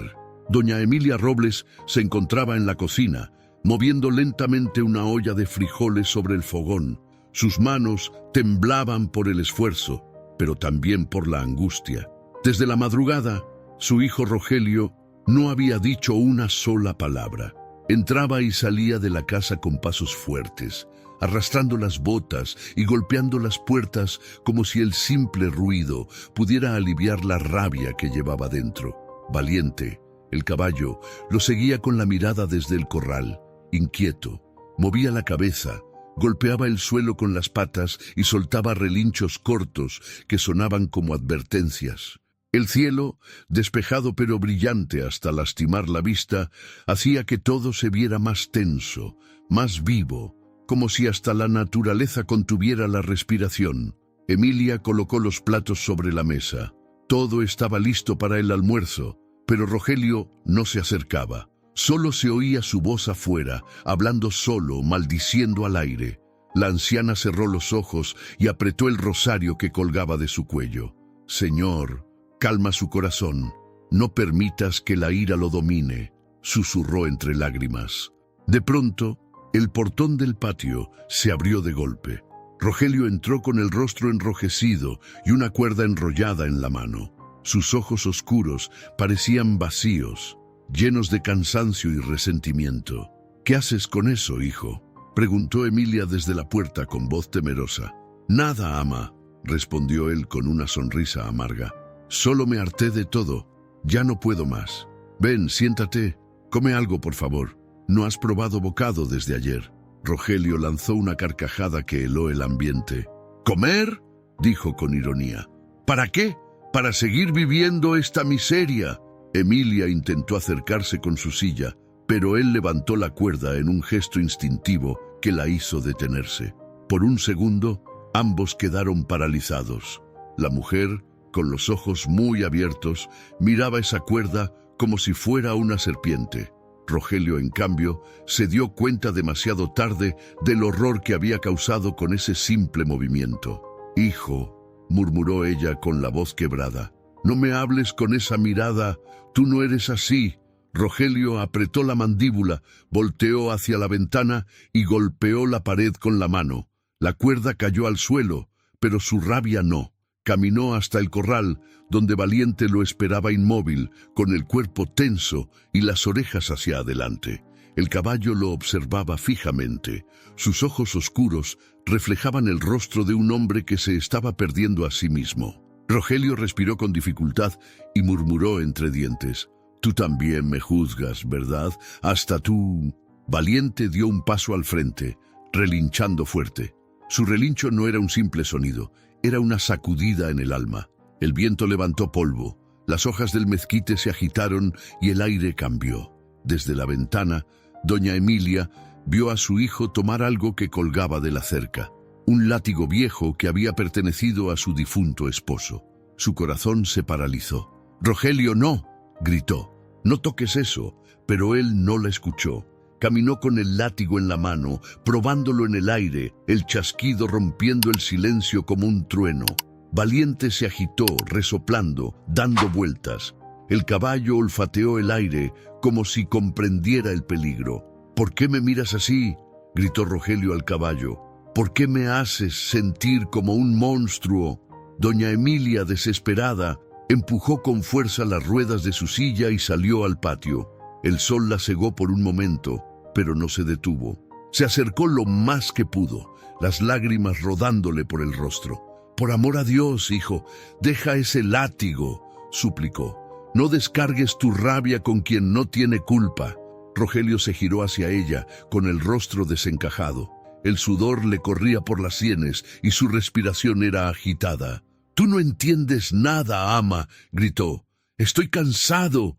Doña Emilia Robles se encontraba en la cocina, moviendo lentamente una olla de frijoles sobre el fogón. Sus manos temblaban por el esfuerzo, pero también por la angustia. Desde la madrugada, su hijo Rogelio no había dicho una sola palabra. Entraba y salía de la casa con pasos fuertes, arrastrando las botas y golpeando las puertas como si el simple ruido pudiera aliviar la rabia que llevaba dentro. Valiente, el caballo, lo seguía con la mirada desde el corral, inquieto. Movía la cabeza, golpeaba el suelo con las patas y soltaba relinchos cortos que sonaban como advertencias. El cielo, despejado pero brillante hasta lastimar la vista, hacía que todo se viera más tenso, más vivo, como si hasta la naturaleza contuviera la respiración. Emilia colocó los platos sobre la mesa. Todo estaba listo para el almuerzo, pero Rogelio no se acercaba. Solo se oía su voz afuera, hablando solo, maldiciendo al aire. La anciana cerró los ojos y apretó el rosario que colgaba de su cuello. «Señor, calma su corazón. No permitas que la ira lo domine», susurró entre lágrimas. De pronto, el portón del patio se abrió de golpe. Rogelio entró con el rostro enrojecido y una cuerda enrollada en la mano. Sus ojos oscuros parecían vacíos, llenos de cansancio y resentimiento. «¿Qué haces con eso, hijo?», preguntó Emilia desde la puerta con voz temerosa. «Nada, ama. respondió él con una sonrisa amarga. Solo me harté de todo. Ya no puedo más. Ven, siéntate. Come algo, por favor. No has probado bocado desde ayer. Rogelio lanzó una carcajada que heló el ambiente. ¿Comer?, dijo con ironía. ¿Para qué? Para seguir viviendo esta miseria. Emilia intentó acercarse con su silla, pero él levantó la cuerda en un gesto instintivo que la hizo detenerse. Por un segundo, ambos quedaron paralizados. La mujer, con los ojos muy abiertos, miraba esa cuerda como si fuera una serpiente. Rogelio, en cambio, se dio cuenta demasiado tarde del horror que había causado con ese simple movimiento. «Hijo», murmuró ella con la voz quebrada, «no me hables con esa mirada, tú no eres así». Rogelio apretó la mandíbula, volteó hacia la ventana y golpeó la pared con la mano. La cuerda cayó al suelo, pero su rabia no. Caminó hasta el corral, donde Valiente lo esperaba inmóvil, con el cuerpo tenso y las orejas hacia adelante. El caballo lo observaba fijamente. Sus ojos oscuros reflejaban el rostro de un hombre que se estaba perdiendo a sí mismo. Rogelio respiró con dificultad y murmuró entre dientes: «Tú también me juzgas, ¿verdad? Hasta tú». Valiente dio un paso al frente, relinchando fuerte. Su relincho no era un simple sonido, era una sacudida en el alma. El viento levantó polvo, las hojas del mezquite se agitaron y el aire cambió. Desde la ventana, doña Emilia vio a su hijo tomar algo que colgaba de la cerca, un látigo viejo que había pertenecido a su difunto esposo. Su corazón se paralizó. «Rogelio, no», gritó. «No toques eso», pero él no la escuchó. Caminó con el látigo en la mano, probándolo en el aire, el chasquido rompiendo el silencio como un trueno. Valiente se agitó, resoplando, dando vueltas. El caballo olfateó el aire como si comprendiera el peligro. «¿Por qué me miras así?», gritó Rogelio al caballo. «¿Por qué me haces sentir como un monstruo?». Doña Emilia, desesperada, empujó con fuerza las ruedas de su silla y salió al patio. El sol la cegó por un momento, pero no se detuvo. Se acercó lo más que pudo, las lágrimas rodándole por el rostro. «Por amor a Dios, hijo, deja ese látigo», suplicó. «No descargues tu rabia con quien no tiene culpa». Rogelio se giró hacia ella, con el rostro desencajado. El sudor le corría por las sienes y su respiración era agitada. «Tú no entiendes nada, ama», gritó. «Estoy cansado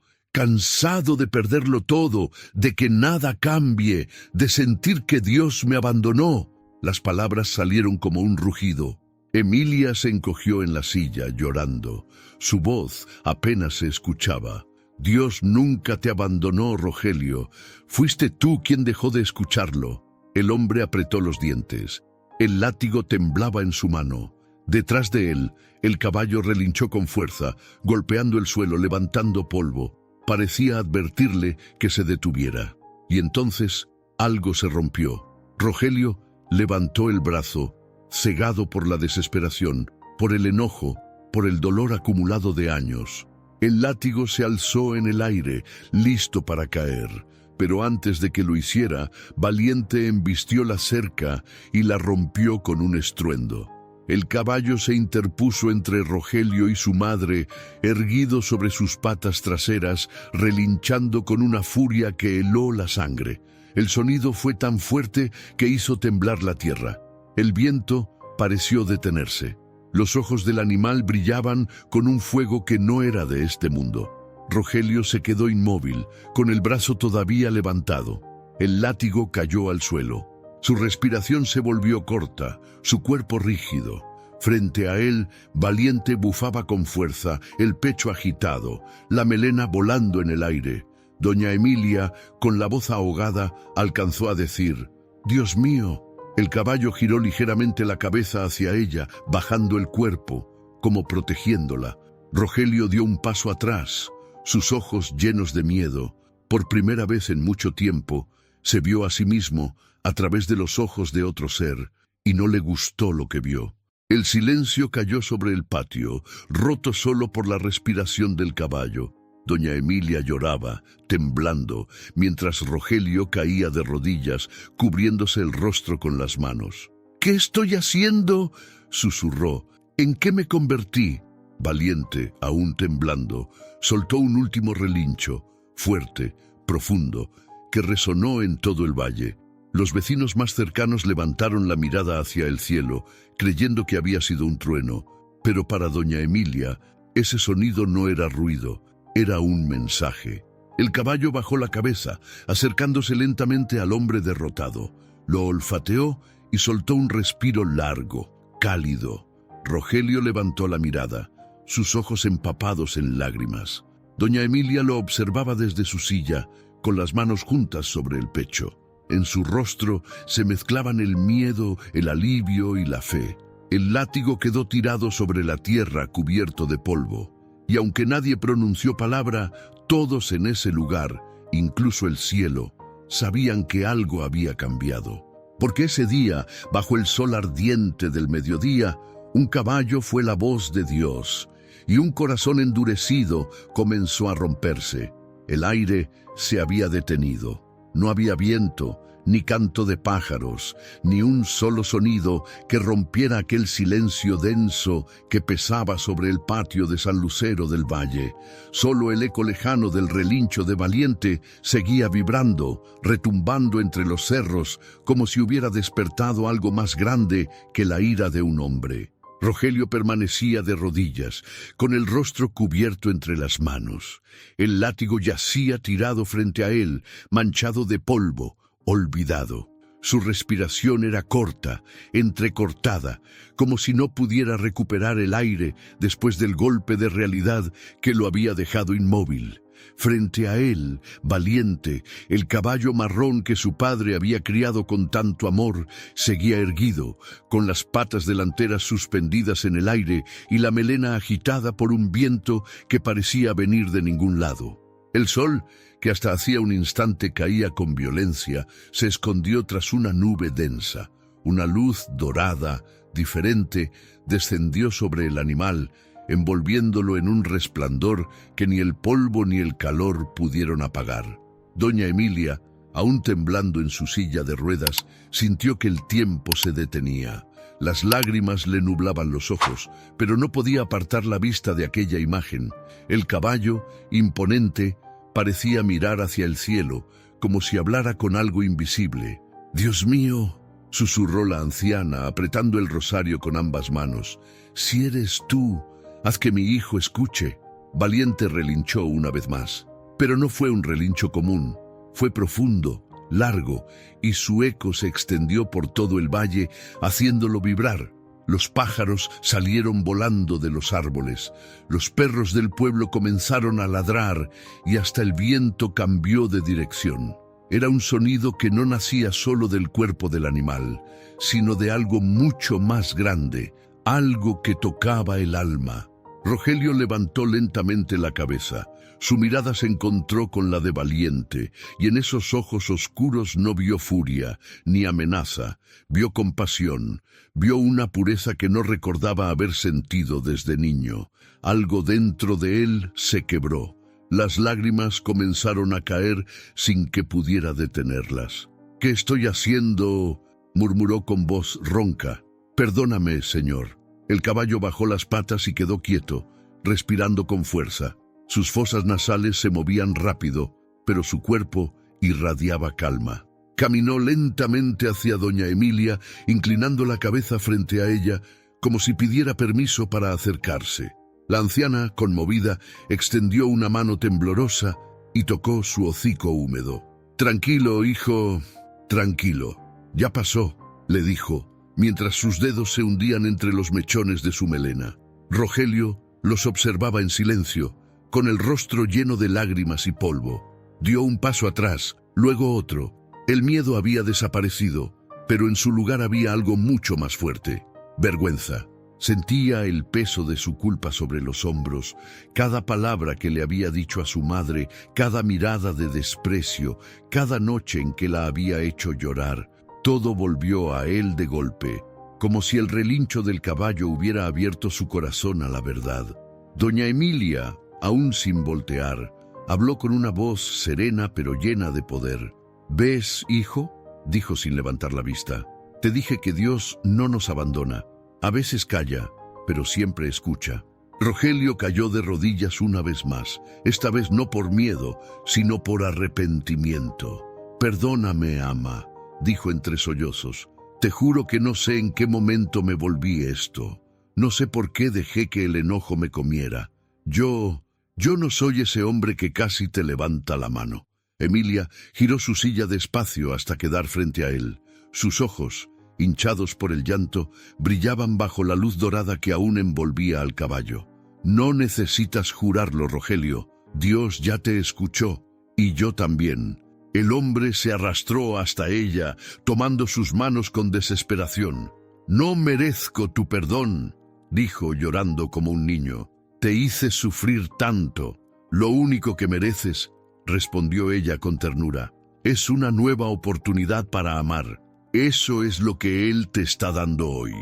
de perderlo todo, de que nada cambie, de sentir que Dios me abandonó». Las palabras salieron como un rugido. Emilia se encogió en la silla, llorando. Su voz apenas se escuchaba. «Dios nunca te abandonó, Rogelio. Fuiste tú quien dejó de escucharlo». El hombre apretó los dientes. El látigo temblaba en su mano. Detrás de él, el caballo relinchó con fuerza, golpeando el suelo, levantando polvo. Parecía advertirle que se detuviera. Y entonces algo se rompió. Rogelio levantó el brazo, cegado por la desesperación, por el enojo, por el dolor acumulado de años. El látigo se alzó en el aire, listo para caer. Pero antes de que lo hiciera, Valiente embistió la cerca y la rompió con un estruendo. El caballo se interpuso entre Rogelio y su madre, erguido sobre sus patas traseras, relinchando con una furia que heló la sangre. El sonido fue tan fuerte que hizo temblar la tierra. El viento pareció detenerse. Los ojos del animal brillaban con un fuego que no era de este mundo. Rogelio se quedó inmóvil, con el brazo todavía levantado. El látigo cayó al suelo. Su respiración se volvió corta, su cuerpo rígido. Frente a él, Valiente bufaba con fuerza, el pecho agitado, la melena volando en el aire. Doña Emilia, con la voz ahogada, alcanzó a decir: «Dios mío». El caballo giró ligeramente la cabeza hacia ella, bajando el cuerpo, como protegiéndola. Rogelio dio un paso atrás, sus ojos llenos de miedo. Por primera vez en mucho tiempo, se vio a sí mismo a través de los ojos de otro ser, y no le gustó lo que vio. El silencio cayó sobre el patio, roto solo por la respiración del caballo. Doña Emilia lloraba, temblando, mientras Rogelio caía de rodillas, cubriéndose el rostro con las manos. «¿Qué estoy haciendo?», susurró. ¿En qué me convertí? Valiente, aún temblando, soltó un último relincho, fuerte, profundo, que resonó en todo el valle. Los vecinos más cercanos levantaron la mirada hacia el cielo, creyendo que había sido un trueno. Pero para doña Emilia, ese sonido no era ruido, era un mensaje. El caballo bajó la cabeza, acercándose lentamente al hombre derrotado. Lo olfateó y soltó un respiro largo, cálido. Rogelio levantó la mirada, sus ojos empapados en lágrimas. Doña Emilia lo observaba desde su silla, con las manos juntas sobre el pecho. En su rostro se mezclaban el miedo, el alivio y la fe. El látigo quedó tirado sobre la tierra cubierto de polvo. Y aunque nadie pronunció palabra, todos en ese lugar, incluso el cielo, sabían que algo había cambiado. Porque ese día, bajo el sol ardiente del mediodía, un caballo fue la voz de Dios, y un corazón endurecido comenzó a romperse. El aire se había detenido. No había viento, ni canto de pájaros, ni un solo sonido que rompiera aquel silencio denso que pesaba sobre el patio de San Lucero del Valle. Solo el eco lejano del relincho de Valiente seguía vibrando, retumbando entre los cerros, como si hubiera despertado algo más grande que la ira de un hombre. Rogelio permanecía de rodillas, con el rostro cubierto entre las manos. El látigo yacía tirado frente a él, manchado de polvo, olvidado. Su respiración era corta, entrecortada, como si no pudiera recuperar el aire después del golpe de realidad que lo había dejado inmóvil. Frente a él, Valiente, el caballo marrón que su padre había criado con tanto amor, seguía erguido, con las patas delanteras suspendidas en el aire y la melena agitada por un viento que parecía venir de ningún lado. El sol, que hasta hacía un instante caía con violencia, se escondió tras una nube densa. Una luz dorada, diferente, descendió sobre el animal, envolviéndolo en un resplandor que ni el polvo ni el calor pudieron apagar. Doña Emilia, aún temblando en su silla de ruedas, sintió que el tiempo se detenía. Las lágrimas le nublaban los ojos, pero no podía apartar la vista de aquella imagen. El caballo, imponente, parecía mirar hacia el cielo, como si hablara con algo invisible. «Dios mío», susurró la anciana, apretando el rosario con ambas manos, «si eres tú, haz que mi hijo escuche». Valiente relinchó una vez más, pero no fue un relincho común, fue profundo, largo, y su eco se extendió por todo el valle, haciéndolo vibrar. Los pájaros salieron volando de los árboles, los perros del pueblo comenzaron a ladrar y hasta el viento cambió de dirección. Era un sonido que no nacía solo del cuerpo del animal, sino de algo mucho más grande, algo que tocaba el alma. Rogelio levantó lentamente la cabeza. Su mirada se encontró con la de Valiente, y en esos ojos oscuros no vio furia, ni amenaza, vio compasión, vio una pureza que no recordaba haber sentido desde niño. Algo dentro de él se quebró. Las lágrimas comenzaron a caer sin que pudiera detenerlas. «¿Qué estoy haciendo?», murmuró con voz ronca. «Perdóname, señor». El caballo bajó las patas y quedó quieto, respirando con fuerza. Sus fosas nasales se movían rápido, pero su cuerpo irradiaba calma. Caminó lentamente hacia doña Emilia, inclinando la cabeza frente a ella, como si pidiera permiso para acercarse. La anciana, conmovida, extendió una mano temblorosa y tocó su hocico húmedo. «Tranquilo, hijo, tranquilo. Ya pasó», le dijo, mientras sus dedos se hundían entre los mechones de su melena. Rogelio los observaba en silencio, con el rostro lleno de lágrimas y polvo. Dio un paso atrás, luego otro. El miedo había desaparecido, pero en su lugar había algo mucho más fuerte: vergüenza. Sentía el peso de su culpa sobre los hombros, cada palabra que le había dicho a su madre, cada mirada de desprecio, cada noche en que la había hecho llorar. Todo volvió a él de golpe, como si el relincho del caballo hubiera abierto su corazón a la verdad. Doña Emilia, aún sin voltear, habló con una voz serena pero llena de poder. «¿Ves, hijo?», dijo sin levantar la vista. «Te dije que Dios no nos abandona. A veces calla, pero siempre escucha. Rogelio cayó de rodillas una vez más, esta vez no por miedo, sino por arrepentimiento. «Perdóname, ama», dijo entre sollozos. «Te juro que no sé en qué momento me volví esto. No sé por qué dejé que el enojo me comiera. Yo no soy ese hombre que casi te levanta la mano». Emilia giró su silla despacio hasta quedar frente a él. Sus ojos, hinchados por el llanto, brillaban bajo la luz dorada que aún envolvía al caballo. «No necesitas jurarlo, Rogelio. Dios ya te escuchó, y yo también». El hombre se arrastró hasta ella, tomando sus manos con desesperación. «No merezco tu perdón», dijo llorando como un niño. «Te hice sufrir tanto. Lo único que mereces», respondió ella con ternura, «es una nueva oportunidad para amar. Eso es lo que Él te está dando hoy».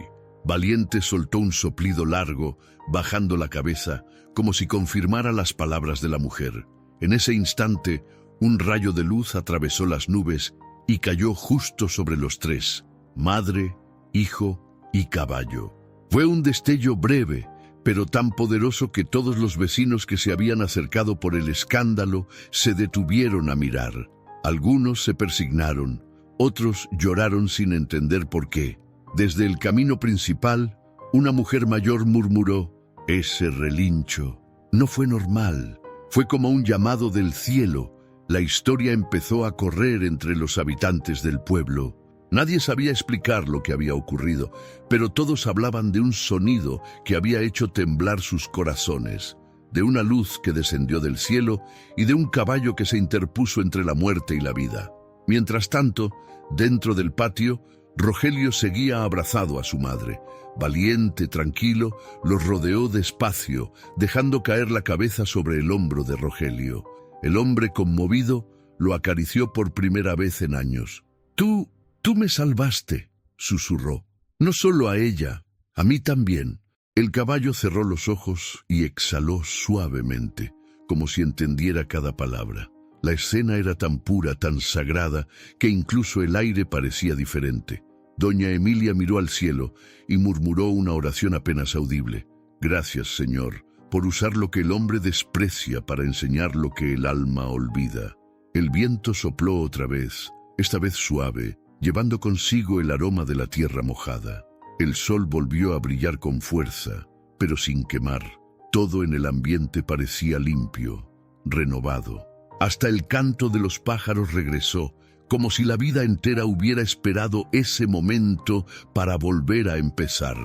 Valiente soltó un soplido largo, bajando la cabeza, como si confirmara las palabras de la mujer. En ese instante, un rayo de luz atravesó las nubes y cayó justo sobre los tres, madre, hijo y caballo. Fue un destello breve, pero tan poderoso que todos los vecinos que se habían acercado por el escándalo se detuvieron a mirar. Algunos se persignaron, otros lloraron sin entender por qué. Desde el camino principal, una mujer mayor murmuró: «Ese relincho no fue normal, fue como un llamado del cielo». La historia empezó a correr entre los habitantes del pueblo. Nadie sabía explicar lo que había ocurrido, pero todos hablaban de un sonido que había hecho temblar sus corazones, de una luz que descendió del cielo y de un caballo que se interpuso entre la muerte y la vida. Mientras tanto, dentro del patio, Rogelio seguía abrazado a su madre. Valiente, tranquilo, los rodeó despacio, dejando caer la cabeza sobre el hombro de Rogelio. El hombre, conmovido, lo acarició por primera vez en años. Tú me salvaste», susurró. «No solo a ella, a mí también». El caballo cerró los ojos y exhaló suavemente, como si entendiera cada palabra. La escena era tan pura, tan sagrada, que incluso el aire parecía diferente. Doña Emilia miró al cielo y murmuró una oración apenas audible. «Gracias, Señor, por usar lo que el hombre desprecia para enseñar lo que el alma olvida». El viento sopló otra vez, esta vez suave, llevando consigo el aroma de la tierra mojada. El sol volvió a brillar con fuerza, pero sin quemar. Todo en el ambiente parecía limpio, renovado. Hasta el canto de los pájaros regresó, como si la vida entera hubiera esperado ese momento para volver a empezar.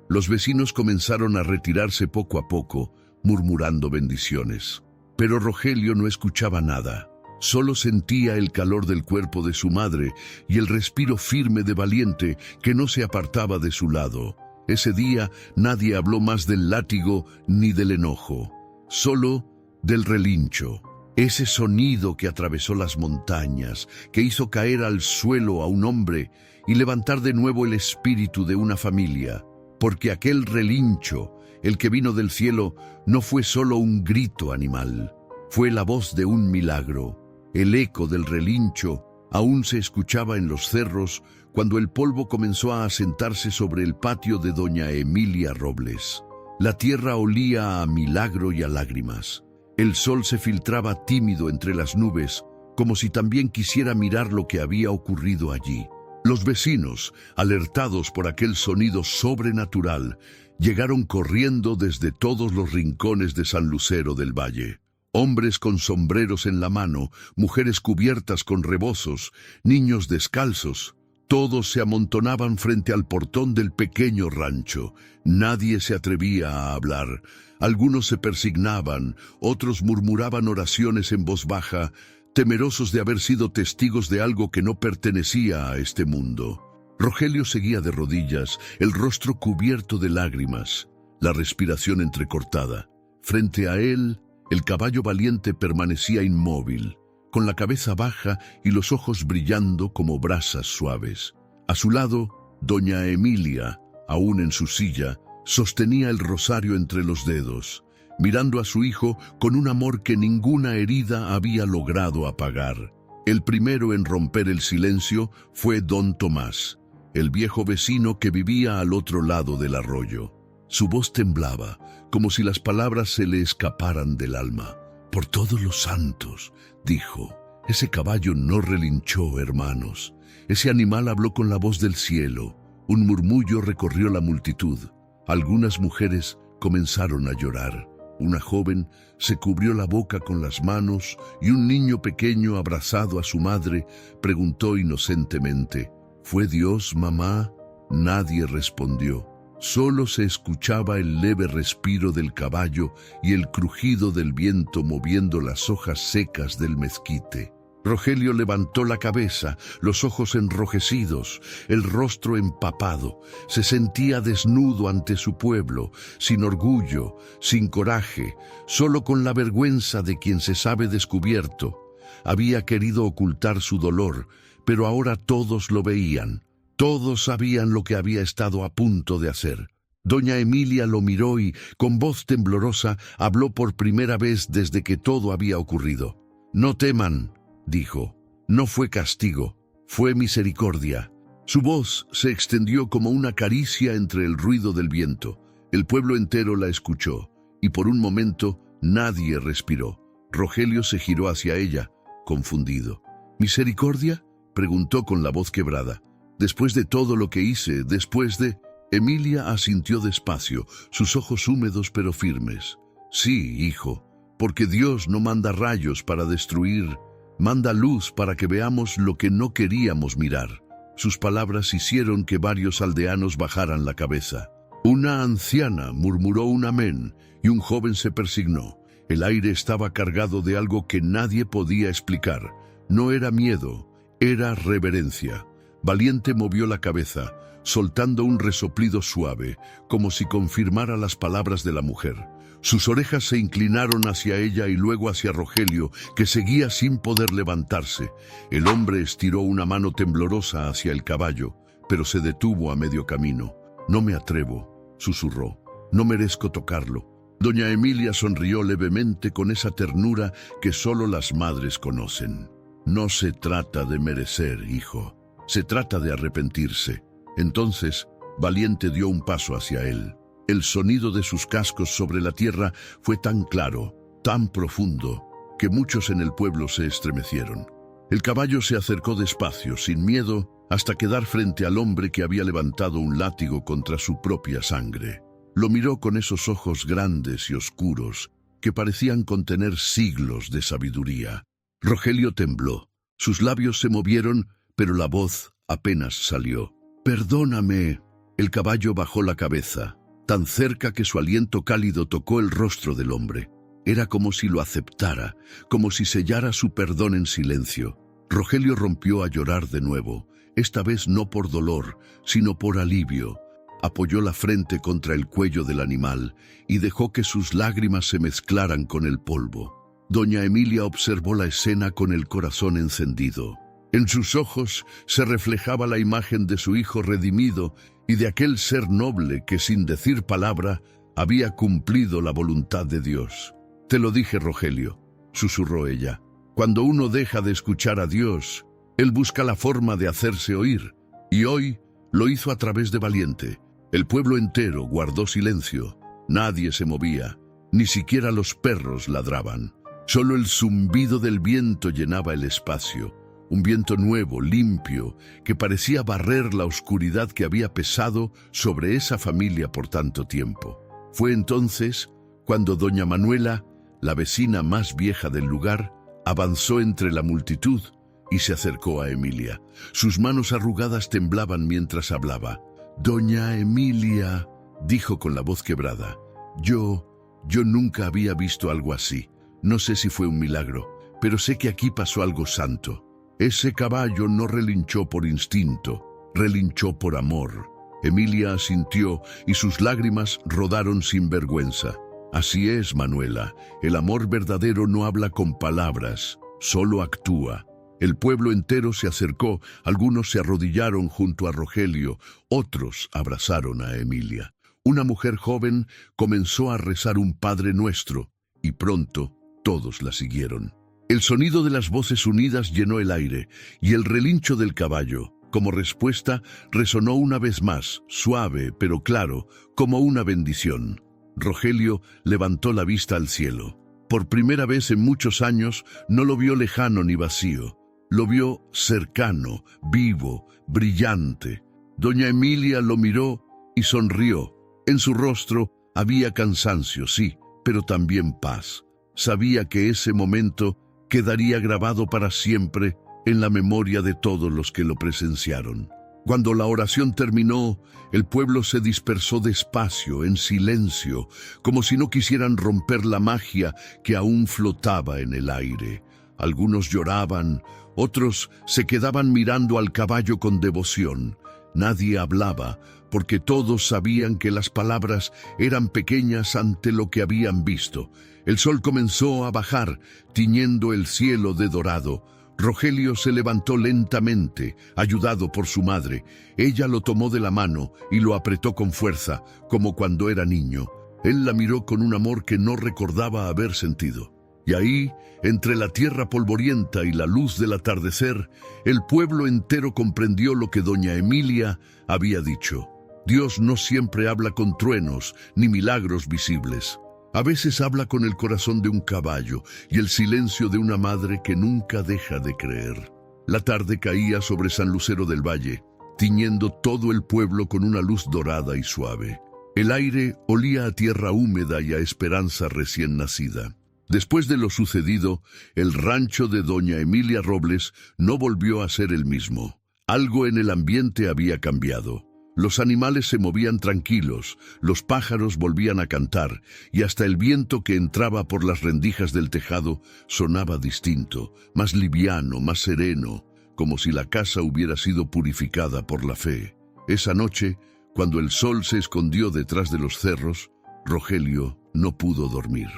Los vecinos comenzaron a retirarse poco a poco, murmurando bendiciones. Pero Rogelio no escuchaba nada. Solo sentía el calor del cuerpo de su madre y el respiro firme de Valiente que no se apartaba de su lado. Ese día nadie habló más del látigo ni del enojo, solo del relincho. Ese sonido que atravesó las montañas, que hizo caer al suelo a un hombre y levantar de nuevo el espíritu de una familia. Porque aquel relincho, el que vino del cielo, no fue solo un grito animal, fue la voz de un milagro. El eco del relincho aún se escuchaba en los cerros cuando el polvo comenzó a asentarse sobre el patio de doña Emilia Robles. La tierra olía a milagro y a lágrimas. El sol se filtraba tímido entre las nubes, como si también quisiera mirar lo que había ocurrido allí. Los vecinos, alertados por aquel sonido sobrenatural, llegaron corriendo desde todos los rincones de San Lucero del Valle. Hombres con sombreros en la mano, mujeres cubiertas con rebozos, niños descalzos. Todos se amontonaban frente al portón del pequeño rancho. Nadie se atrevía a hablar. Algunos se persignaban, otros murmuraban oraciones en voz baja, temerosos de haber sido testigos de algo que no pertenecía a este mundo. Rogelio seguía de rodillas, el rostro cubierto de lágrimas, la respiración entrecortada. Frente a él, el caballo Valiente permanecía inmóvil, con la cabeza baja y los ojos brillando como brasas suaves. A su lado, doña Emilia, aún en su silla, sostenía el rosario entre los dedos, mirando a su hijo con un amor que ninguna herida había logrado apagar. El primero en romper el silencio fue don Tomás, el viejo vecino que vivía al otro lado del arroyo. Su voz temblaba, como si las palabras se le escaparan del alma. «Por todos los santos», dijo, «ese caballo no relinchó, hermanos. Ese animal habló con la voz del cielo». Un murmullo recorrió la multitud. Algunas mujeres comenzaron a llorar. Una joven se cubrió la boca con las manos y un niño pequeño abrazado a su madre preguntó inocentemente, «¿Fue Dios, mamá?». Nadie respondió. Solo se escuchaba el leve respiro del caballo y el crujido del viento moviendo las hojas secas del mezquite. Rogelio levantó la cabeza, los ojos enrojecidos, el rostro empapado. Se sentía desnudo ante su pueblo, sin orgullo, sin coraje, solo con la vergüenza de quien se sabe descubierto. Había querido ocultar su dolor, pero ahora todos lo veían. Todos sabían lo que había estado a punto de hacer. Doña Emilia lo miró y, con voz temblorosa, habló por primera vez desde que todo había ocurrido. «No teman», dijo. «No fue castigo, fue misericordia». Su voz se extendió como una caricia entre el ruido del viento. El pueblo entero la escuchó, y por un momento nadie respiró. Rogelio se giró hacia ella, confundido. «¿Misericordia?», preguntó con la voz quebrada. «Después de todo lo que hice, después de...». Emilia asintió despacio, sus ojos húmedos pero firmes. «Sí, hijo, porque Dios no manda rayos para destruir, manda luz para que veamos lo que no queríamos mirar». Sus palabras hicieron que varios aldeanos bajaran la cabeza. Una anciana murmuró un amén y un joven se persignó. El aire estaba cargado de algo que nadie podía explicar. No era miedo, era reverencia. Valiente movió la cabeza, soltando un resoplido suave, como si confirmara las palabras de la mujer. Sus orejas se inclinaron hacia ella y luego hacia Rogelio, que seguía sin poder levantarse. El hombre estiró una mano temblorosa hacia el caballo, pero se detuvo a medio camino. «No me atrevo», susurró. «No merezco tocarlo». Doña Emilia sonrió levemente con esa ternura que solo las madres conocen. «No se trata de merecer, hijo. Se trata de arrepentirse». Entonces, Valiente dio un paso hacia él. El sonido de sus cascos sobre la tierra fue tan claro, tan profundo, que muchos en el pueblo se estremecieron. El caballo se acercó despacio, sin miedo, hasta quedar frente al hombre que había levantado un látigo contra su propia sangre. Lo miró con esos ojos grandes y oscuros, que parecían contener siglos de sabiduría. Rogelio tembló. Sus labios se movieron, pero la voz apenas salió. «Perdóname». El caballo bajó la cabeza, tan cerca que su aliento cálido tocó el rostro del hombre. Era como si lo aceptara, como si sellara su perdón en silencio. Rogelio rompió a llorar de nuevo, esta vez no por dolor, sino por alivio. Apoyó la frente contra el cuello del animal y dejó que sus lágrimas se mezclaran con el polvo. Doña Emilia observó la escena con el corazón encendido. En sus ojos se reflejaba la imagen de su hijo redimido y de aquel ser noble que, sin decir palabra, había cumplido la voluntad de Dios. «Te lo dije, Rogelio», susurró ella. «Cuando uno deja de escuchar a Dios, Él busca la forma de hacerse oír. Y hoy lo hizo a través de Valiente. El pueblo entero guardó silencio. Nadie se movía, ni siquiera los perros ladraban. Solo el zumbido del viento llenaba el espacio. Un viento nuevo, limpio, que parecía barrer la oscuridad que había pesado sobre esa familia por tanto tiempo. Fue entonces cuando doña Manuela, la vecina más vieja del lugar, avanzó entre la multitud y se acercó a Emilia. Sus manos arrugadas temblaban mientras hablaba. «Doña Emilia», dijo con la voz quebrada, yo nunca había visto algo así. No sé si fue un milagro, pero sé que aquí pasó algo santo. Ese caballo no relinchó por instinto, relinchó por amor». Emilia asintió y sus lágrimas rodaron sin vergüenza. «Así es, Manuela, el amor verdadero no habla con palabras, solo actúa». El pueblo entero se acercó, algunos se arrodillaron junto a Rogelio, otros abrazaron a Emilia. Una mujer joven comenzó a rezar un Padre Nuestro, y pronto todos la siguieron. El sonido de las voces unidas llenó el aire, y el relincho del caballo, Como respuesta, resonó una vez más, suave pero claro, como una bendición. Rogelio levantó la vista al cielo. Por primera vez en muchos años no lo vio lejano ni vacío. Lo vio cercano, vivo, brillante. Doña Emilia lo miró y sonrió. En su rostro había cansancio, sí, pero también paz. Sabía que ese momento quedaría grabado para siempre en la memoria de todos los que lo presenciaron. Cuando la oración terminó, el pueblo se dispersó despacio, en silencio, como si no quisieran romper la magia que aún flotaba en el aire. Algunos lloraban, otros se quedaban mirando al caballo con devoción. Nadie hablaba, porque todos sabían que las palabras eran pequeñas ante lo que habían visto. El sol comenzó a bajar, tiñendo el cielo de dorado. Rogelio se levantó lentamente, ayudado por su madre. Ella lo tomó de la mano y lo apretó con fuerza, como cuando era niño. Él la miró con un amor que no recordaba haber sentido. Y ahí, entre la tierra polvorienta y la luz del atardecer, el pueblo entero comprendió lo que doña Emilia había dicho. Dios no siempre habla con truenos ni milagros visibles. A veces habla con el corazón de un caballo y el silencio de una madre que nunca deja de creer. La tarde caía sobre San Lucero del Valle, tiñendo todo el pueblo con una luz dorada y suave. El aire olía a tierra húmeda y a esperanza recién nacida. Después de lo sucedido, el rancho de doña Emilia Robles no volvió a ser el mismo. Algo en el ambiente había cambiado. Los animales se movían tranquilos, los pájaros volvían a cantar, y hasta el viento que entraba por las rendijas del tejado sonaba distinto, más liviano, más sereno, como si la casa hubiera sido purificada por la fe. Esa noche, cuando el sol se escondió detrás de los cerros, Rogelio no pudo dormir.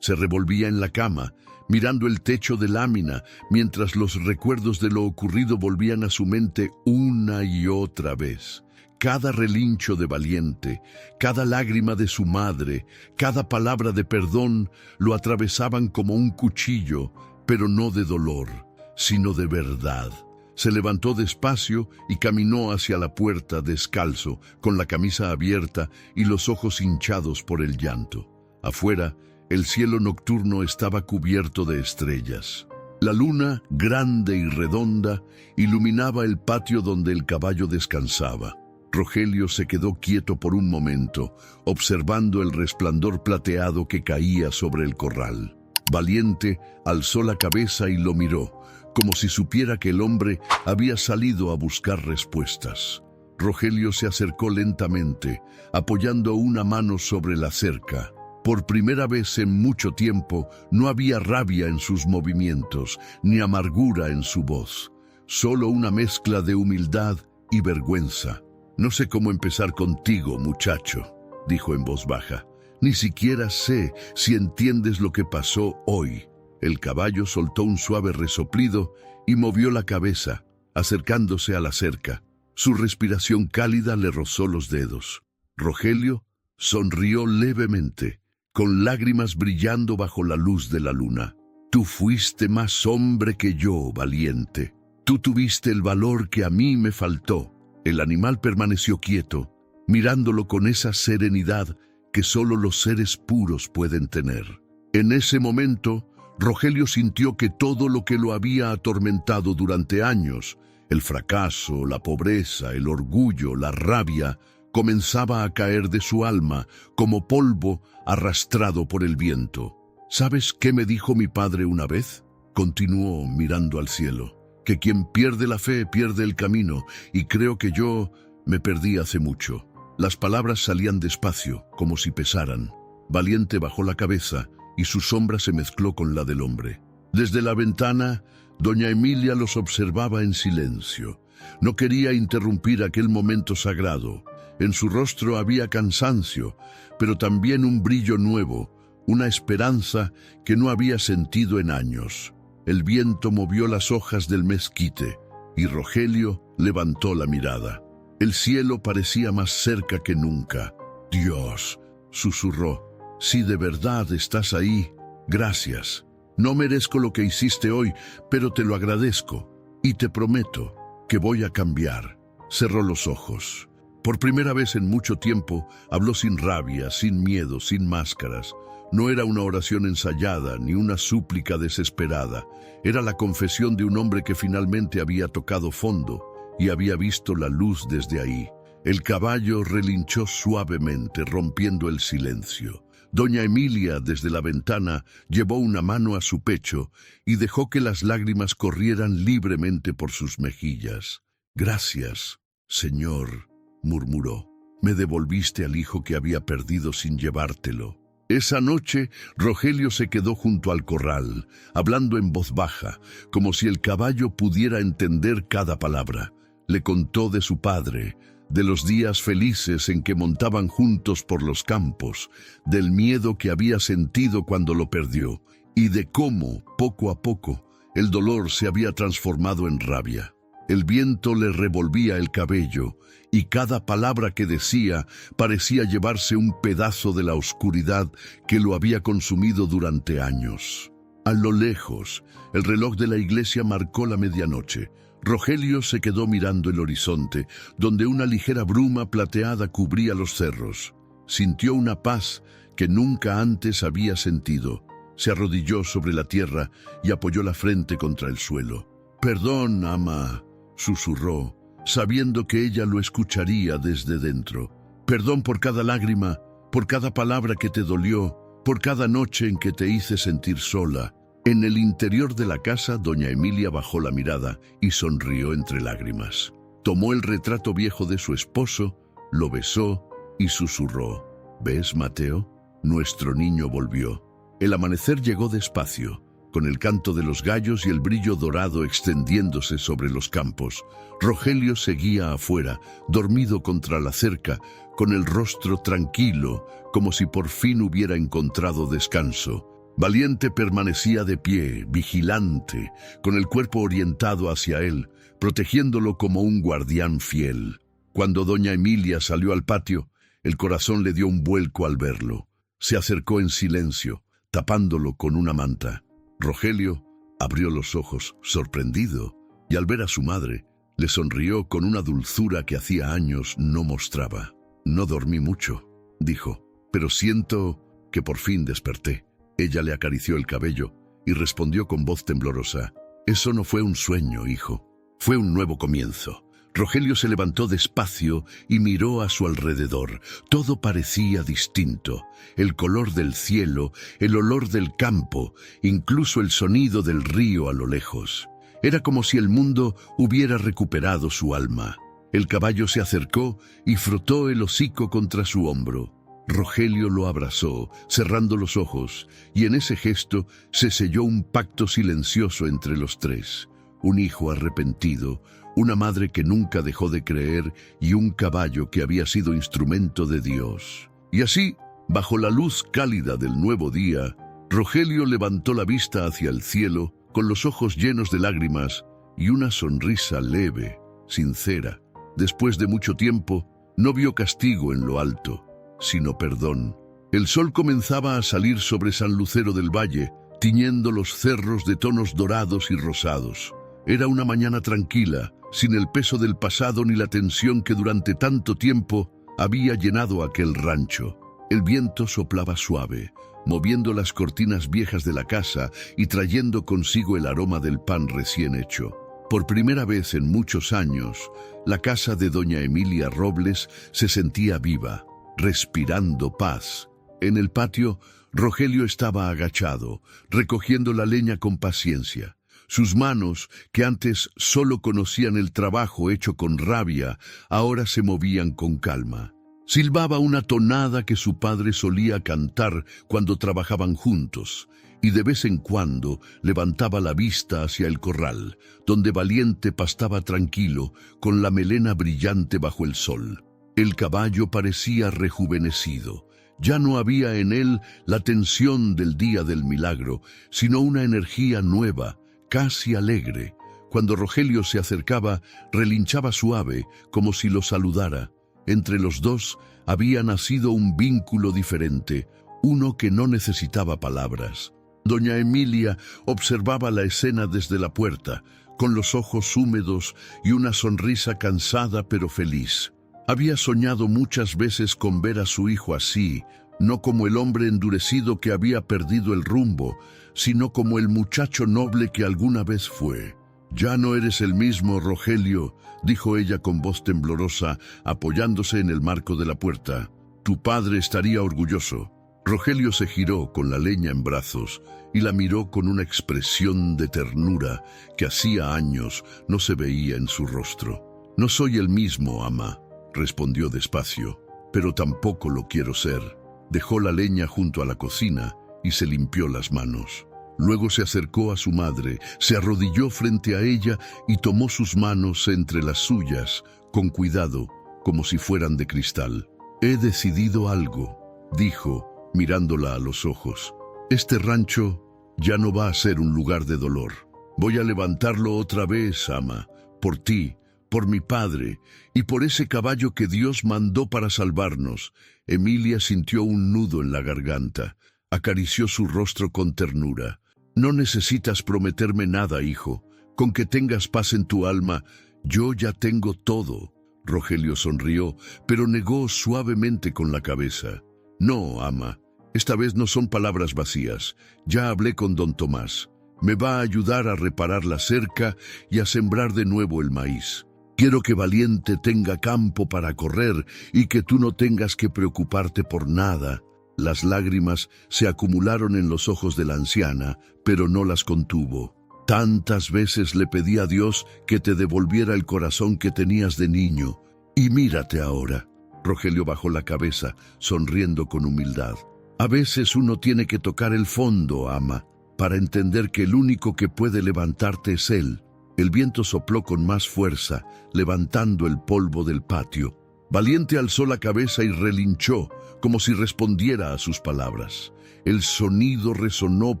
Se revolvía en la cama, mirando el techo de lámina, mientras los recuerdos de lo ocurrido volvían a su mente una y otra vez. Cada relincho de Valiente, cada lágrima de su madre, cada palabra de perdón lo atravesaban como un cuchillo, pero no de dolor, sino de verdad. Se levantó despacio y caminó hacia la puerta descalzo, con la camisa abierta y los ojos hinchados por el llanto. Afuera, el cielo nocturno estaba cubierto de estrellas. La luna, grande y redonda, iluminaba el patio donde el caballo descansaba. Rogelio se quedó quieto por un momento, observando el resplandor plateado que caía sobre el corral. Valiente alzó la cabeza y lo miró, como si supiera que el hombre había salido a buscar respuestas. Rogelio se acercó lentamente, apoyando una mano sobre la cerca. Por primera vez en mucho tiempo no había rabia en sus movimientos, ni amargura en su voz, solo una mezcla de humildad y vergüenza. «No sé cómo empezar contigo, muchacho», dijo en voz baja. «Ni siquiera sé si entiendes lo que pasó hoy». El caballo soltó un suave resoplido y movió la cabeza, acercándose a la cerca. Su respiración cálida le rozó los dedos. Rogelio sonrió levemente, con lágrimas brillando bajo la luz de la luna. «Tú fuiste más hombre que yo, Valiente. Tú tuviste el valor que a mí me faltó». El animal permaneció quieto, mirándolo con esa serenidad que solo los seres puros pueden tener. En ese momento, Rogelio sintió que todo lo que lo había atormentado durante años, el fracaso, la pobreza, el orgullo, la rabia, comenzaba a caer de su alma como polvo arrastrado por el viento. ¿Sabes qué me dijo mi padre una vez?, continuó mirando al cielo. Que quien pierde la fe pierde el camino, y creo que yo me perdí hace mucho. Las palabras salían despacio, como si pesaran. Valiente bajó la cabeza y su sombra se mezcló con la del hombre. Desde la ventana, doña Emilia los observaba en silencio. No quería interrumpir aquel momento sagrado. En su rostro había cansancio, pero también un brillo nuevo, una esperanza que no había sentido en años. El viento movió las hojas del mezquite y Rogelio levantó la mirada. El cielo parecía más cerca que nunca. «Dios», susurró, «si de verdad estás ahí, gracias. No merezco lo que hiciste hoy, pero te lo agradezco y te prometo que voy a cambiar. Cerró los ojos. Por primera vez en mucho tiempo, habló sin rabia, sin miedo, sin máscaras. No era una oración ensayada, ni una súplica desesperada. Era la confesión de un hombre que finalmente había tocado fondo y había visto la luz desde ahí. El caballo relinchó suavemente, rompiendo el silencio. Doña Emilia, desde la ventana, llevó una mano a su pecho y dejó que las lágrimas corrieran libremente por sus mejillas. «Gracias, Señor», murmuró. «Me devolviste al hijo que había perdido sin llevártelo». Esa noche, Rogelio se quedó junto al corral, hablando en voz baja, como si el caballo pudiera entender cada palabra. Le contó de su padre, de los días felices en que montaban juntos por los campos, del miedo que había sentido cuando lo perdió, y de cómo, poco a poco, el dolor se había transformado en rabia. El viento le revolvía el cabello, y cada palabra que decía parecía llevarse un pedazo de la oscuridad que lo había consumido durante años. A lo lejos, el reloj de la iglesia marcó la medianoche. Rogelio se quedó mirando el horizonte, donde una ligera bruma plateada cubría los cerros. Sintió una paz que nunca antes había sentido. Se arrodilló sobre la tierra y apoyó la frente contra el suelo. «Perdón, ama», susurró, sabiendo que ella lo escucharía desde dentro. «Perdón por cada lágrima, por cada palabra que te dolió, por cada noche en que te hice sentir sola». En el interior de la casa, doña Emilia bajó la mirada y sonrió entre lágrimas. Tomó el retrato viejo de su esposo, lo besó y susurró: «¿Ves, Mateo? Nuestro niño volvió». El amanecer llegó despacio, con el canto de los gallos y el brillo dorado extendiéndose sobre los campos. Rogelio seguía afuera, dormido contra la cerca, con el rostro tranquilo, como si por fin hubiera encontrado descanso. Valiente permanecía de pie, vigilante, con el cuerpo orientado hacia él, protegiéndolo como un guardián fiel. Cuando doña Emilia salió al patio, el corazón le dio un vuelco al verlo. Se acercó en silencio, tapándolo con una manta. Rogelio abrió los ojos, sorprendido, y al ver a su madre, le sonrió con una dulzura que hacía años no mostraba. «No dormí mucho», dijo, «pero siento que por fin desperté». Ella le acarició el cabello y respondió con voz temblorosa: «Eso no fue un sueño, hijo. Fue un nuevo comienzo». Rogelio se levantó despacio y miró a su alrededor. Todo parecía distinto. El color del cielo, el olor del campo, incluso el sonido del río a lo lejos. Era como si el mundo hubiera recuperado su alma. El caballo se acercó y frotó el hocico contra su hombro. Rogelio lo abrazó, cerrando los ojos, y en ese gesto se selló un pacto silencioso entre los tres. Un hijo arrepentido, una madre que nunca dejó de creer y un caballo que había sido instrumento de Dios. Y así, bajo la luz cálida del nuevo día, Rogelio levantó la vista hacia el cielo con los ojos llenos de lágrimas y una sonrisa leve, sincera. Después de mucho tiempo, no vio castigo en lo alto, sino perdón. El sol comenzaba a salir sobre San Lucero del Valle, tiñendo los cerros de tonos dorados y rosados. Era una mañana tranquila, sin el peso del pasado ni la tensión que durante tanto tiempo había llenado aquel rancho. El viento soplaba suave, moviendo las cortinas viejas de la casa y trayendo consigo el aroma del pan recién hecho. Por primera vez en muchos años, la casa de doña Emilia Robles se sentía viva, respirando paz. En el patio, Rogelio estaba agachado, recogiendo la leña con paciencia. Sus manos, que antes solo conocían el trabajo hecho con rabia, ahora se movían con calma. Silbaba una tonada que su padre solía cantar cuando trabajaban juntos, y de vez en cuando levantaba la vista hacia el corral, donde Valiente pastaba tranquilo, con la melena brillante bajo el sol. El caballo parecía rejuvenecido. Ya no había en él la tensión del día del milagro, sino una energía nueva, casi alegre. Cuando Rogelio se acercaba, relinchaba suave, como si lo saludara. Entre los dos había nacido un vínculo diferente, uno que no necesitaba palabras. Doña Emilia observaba la escena desde la puerta, con los ojos húmedos y una sonrisa cansada pero feliz. Había soñado muchas veces con ver a su hijo así, no como el hombre endurecido que había perdido el rumbo, sino como el muchacho noble que alguna vez fue. «Ya no eres el mismo, Rogelio», dijo ella con voz temblorosa, apoyándose en el marco de la puerta. «Tu padre estaría orgulloso». Rogelio se giró con la leña en brazos y la miró con una expresión de ternura que hacía años no se veía en su rostro. «No soy el mismo, ama», respondió despacio, «pero tampoco lo quiero ser». Dejó la leña junto a la cocina y se limpió las manos. Luego se acercó a su madre, se arrodilló frente a ella y tomó sus manos entre las suyas, con cuidado, como si fueran de cristal. «He decidido algo», dijo, mirándola a los ojos. «Este rancho ya no va a ser un lugar de dolor. Voy a levantarlo otra vez, ama, por ti, por mi padre y por ese caballo que Dios mandó para salvarnos». Emilia sintió un nudo en la garganta. Acarició su rostro con ternura. «No necesitas prometerme nada, hijo. Con que tengas paz en tu alma, yo ya tengo todo». Rogelio sonrió, pero negó suavemente con la cabeza. «No, ama, esta vez no son palabras vacías. Ya hablé con don Tomás. Me va a ayudar a reparar la cerca y a sembrar de nuevo el maíz. Quiero que Valiente tenga campo para correr y que tú no tengas que preocuparte por nada». Las lágrimas se acumularon en los ojos de la anciana, pero no las contuvo. «Tantas veces le pedí a Dios que te devolviera el corazón que tenías de niño. Y mírate ahora». Rogelio bajó la cabeza, sonriendo con humildad. «A veces uno tiene que tocar el fondo, ama, para entender que el único que puede levantarte es Él». El viento sopló con más fuerza, levantando el polvo del patio. Valiente alzó la cabeza y relinchó, como si respondiera a sus palabras. El sonido resonó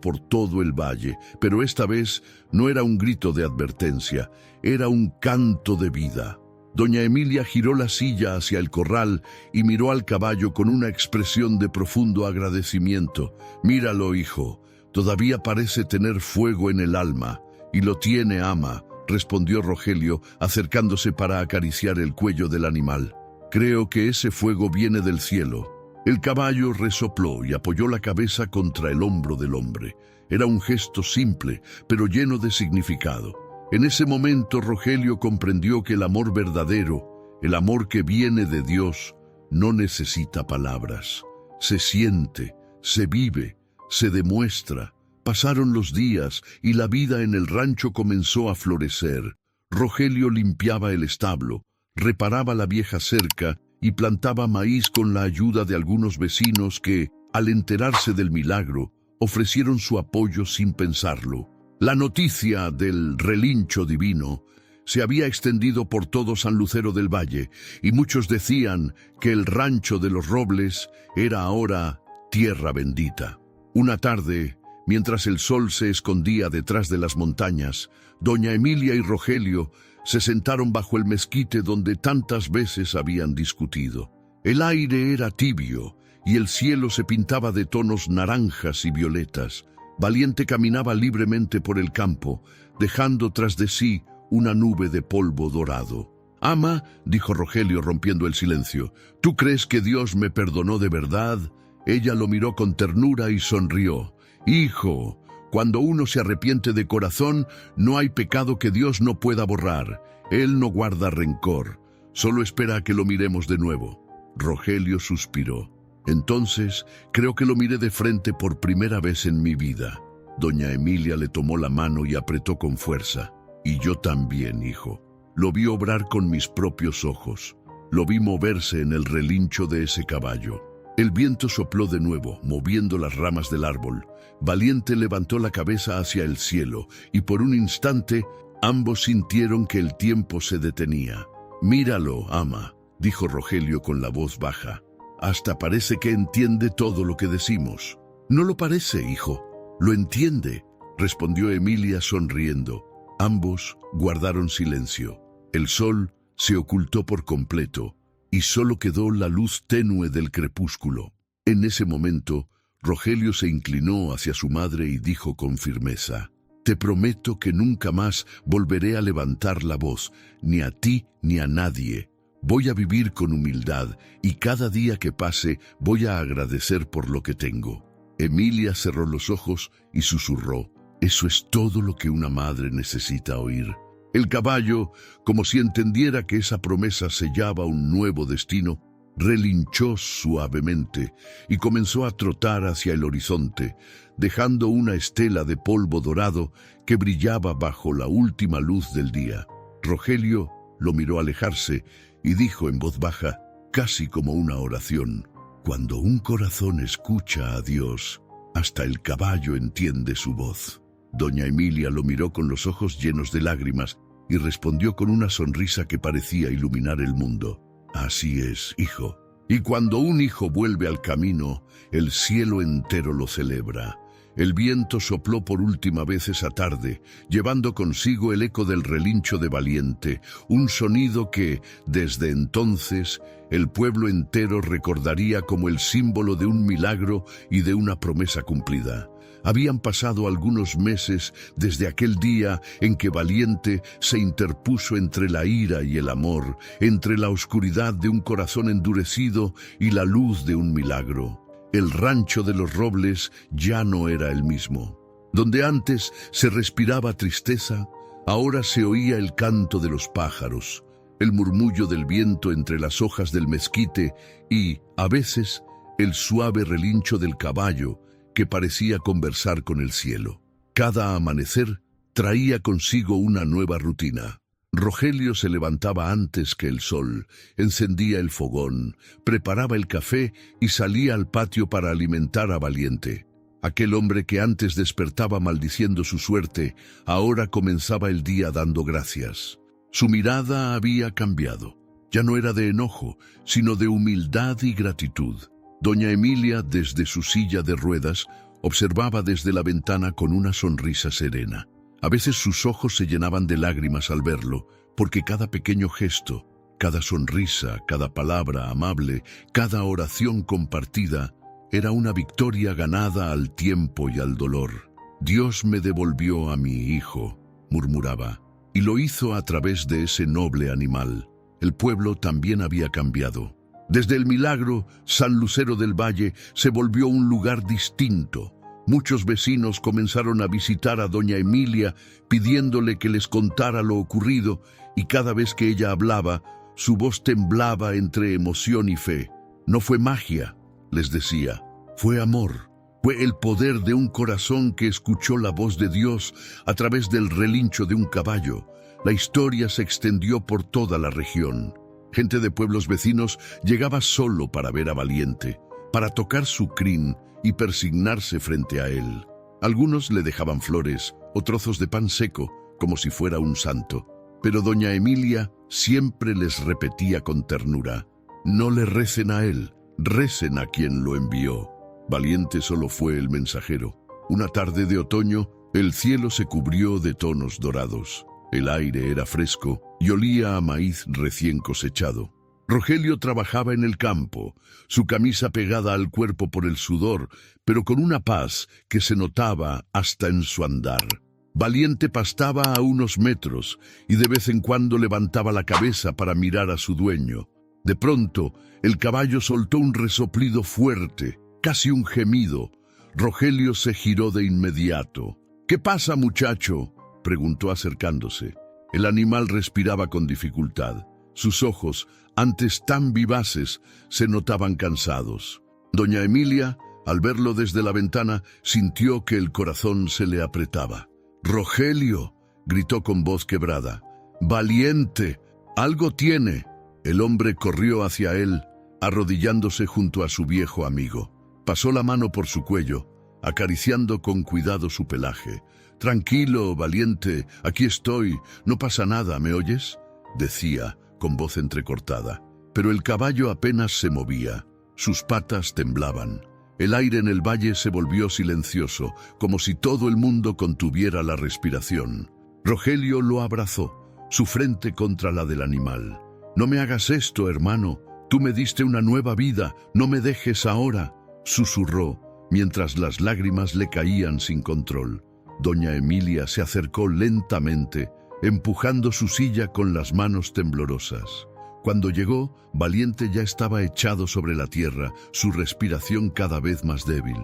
por todo el valle, pero esta vez no era un grito de advertencia, era un canto de vida. Doña Emilia giró la silla hacia el corral y miró al caballo con una expresión de profundo agradecimiento. «Míralo, hijo, todavía parece tener fuego en el alma». «Y lo tiene, ama», respondió Rogelio, acercándose para acariciar el cuello del animal. «Creo que ese fuego viene del cielo». El caballo resopló y apoyó la cabeza contra el hombro del hombre. Era un gesto simple, pero lleno de significado. En ese momento Rogelio comprendió que el amor verdadero, el amor que viene de Dios, no necesita palabras. Se siente, se vive, se demuestra. Pasaron los días y la vida en el rancho comenzó a florecer. Rogelio limpiaba el establo, reparaba la vieja cerca y plantaba maíz con la ayuda de algunos vecinos que, al enterarse del milagro, ofrecieron su apoyo sin pensarlo. La noticia del relincho divino se había extendido por todo San Lucero del Valle y muchos decían que el rancho de los Robles era ahora tierra bendita. Una tarde, mientras el sol se escondía detrás de las montañas, doña Emilia y Rogelio se sentaron bajo el mezquite donde tantas veces habían discutido. El aire era tibio y el cielo se pintaba de tonos naranjas y violetas. Valiente caminaba libremente por el campo, dejando tras de sí una nube de polvo dorado. «Ama», dijo Rogelio rompiendo el silencio, «¿tú crees que Dios me perdonó de verdad?» Ella lo miró con ternura y sonrió. «Hijo, cuando uno se arrepiente de corazón, no hay pecado que Dios no pueda borrar. Él no guarda rencor, solo espera a que lo miremos de nuevo». Rogelio suspiró. «Entonces, creo que lo miré de frente por primera vez en mi vida». Doña Emilia le tomó la mano y apretó con fuerza. «Y yo también, hijo. Lo vi obrar con mis propios ojos. Lo vi moverse en el relincho de ese caballo». El viento sopló de nuevo, moviendo las ramas del árbol. Valiente levantó la cabeza hacia el cielo, y por un instante ambos sintieron que el tiempo se detenía. «Míralo, ama», dijo Rogelio con la voz baja. «Hasta parece que entiende todo lo que decimos». «No lo parece, hijo. Lo entiende», respondió Emilia sonriendo. Ambos guardaron silencio. El sol se ocultó por completo, y solo quedó la luz tenue del crepúsculo. En ese momento, Rogelio se inclinó hacia su madre y dijo con firmeza: Te prometo que nunca más volveré a levantar la voz, ni a ti ni a nadie. Voy a vivir con humildad y cada día que pase voy a agradecer por lo que tengo. Emilia cerró los ojos y susurró: eso es todo lo que una madre necesita oír. El caballo, como si entendiera que esa promesa sellaba un nuevo destino, relinchó suavemente y comenzó a trotar hacia el horizonte, dejando una estela de polvo dorado que brillaba bajo la última luz del día. Rogelio lo miró alejarse y dijo en voz baja, casi como una oración: cuando un corazón escucha a Dios, hasta el caballo entiende su voz. Doña Emilia lo miró con los ojos llenos de lágrimas y respondió con una sonrisa que parecía iluminar el mundo: así es, hijo. Y cuando un hijo vuelve al camino, el cielo entero lo celebra. El viento sopló por última vez esa tarde, llevando consigo el eco del relincho de Valiente, un sonido que, desde entonces, el pueblo entero recordaría como el símbolo de un milagro y de una promesa cumplida. Habían pasado algunos meses desde aquel día en que Valiente se interpuso entre la ira y el amor, entre la oscuridad de un corazón endurecido y la luz de un milagro. El rancho de los Robles ya no era el mismo. Donde antes se respiraba tristeza, ahora se oía el canto de los pájaros, el murmullo del viento entre las hojas del mezquite y, a veces, el suave relincho del caballo que parecía conversar con el cielo. Cada amanecer traía consigo una nueva rutina. Rogelio se levantaba antes que el sol, encendía el fogón, preparaba el café y salía al patio para alimentar a Valiente. Aquel hombre que antes despertaba maldiciendo su suerte, ahora comenzaba el día dando gracias. Su mirada había cambiado. Ya no era de enojo, sino de humildad y gratitud. Doña Emilia, desde su silla de ruedas, observaba desde la ventana con una sonrisa serena. A veces sus ojos se llenaban de lágrimas al verlo, porque cada pequeño gesto, cada sonrisa, cada palabra amable, cada oración compartida, era una victoria ganada al tiempo y al dolor. Dios me devolvió a mi hijo, murmuraba, y lo hizo a través de ese noble animal. El pueblo también había cambiado. Desde el milagro, San Lucero del Valle se volvió un lugar distinto. Muchos vecinos comenzaron a visitar a doña Emilia pidiéndole que les contara lo ocurrido, y cada vez que ella hablaba, su voz temblaba entre emoción y fe. No fue magia, les decía, fue amor. Fue el poder de un corazón que escuchó la voz de Dios a través del relincho de un caballo. La historia se extendió por toda la región. Gente de pueblos vecinos llegaba solo para ver a Valiente, para tocar su crin y persignarse frente a él. Algunos le dejaban flores o trozos de pan seco, como si fuera un santo. Pero doña Emilia siempre les repetía con ternura: no le recen a él, recen a quien lo envió. Valiente solo fue el mensajero. Una tarde de otoño, el cielo se cubrió de tonos dorados. El aire era fresco y olía a maíz recién cosechado. Rogelio trabajaba en el campo, su camisa pegada al cuerpo por el sudor, pero con una paz que se notaba hasta en su andar. Valiente pastaba a unos metros y de vez en cuando levantaba la cabeza para mirar a su dueño. De pronto, el caballo soltó un resoplido fuerte, casi un gemido. Rogelio se giró de inmediato. «¿Qué pasa, muchacho?», preguntó acercándose. El animal respiraba con dificultad. Sus ojos, antes tan vivaces, se notaban cansados. Doña Emilia, al verlo desde la ventana, sintió que el corazón se le apretaba. «Rogelio», gritó con voz quebrada, «Valiente, algo tiene». El hombre corrió hacia él, arrodillándose junto a su viejo amigo. Pasó la mano por su cuello, acariciando con cuidado su pelaje. «Tranquilo, Valiente, aquí estoy, no pasa nada, ¿me oyes?», decía, con voz entrecortada. Pero el caballo apenas se movía, sus patas temblaban. El aire en el valle se volvió silencioso, como si todo el mundo contuviera la respiración. Rogelio lo abrazó, su frente contra la del animal. «No me hagas esto, hermano, tú me diste una nueva vida, no me dejes ahora», susurró, mientras las lágrimas le caían sin control. Doña Emilia se acercó lentamente, empujando su silla con las manos temblorosas. Cuando llegó, Valiente ya estaba echado sobre la tierra, su respiración cada vez más débil.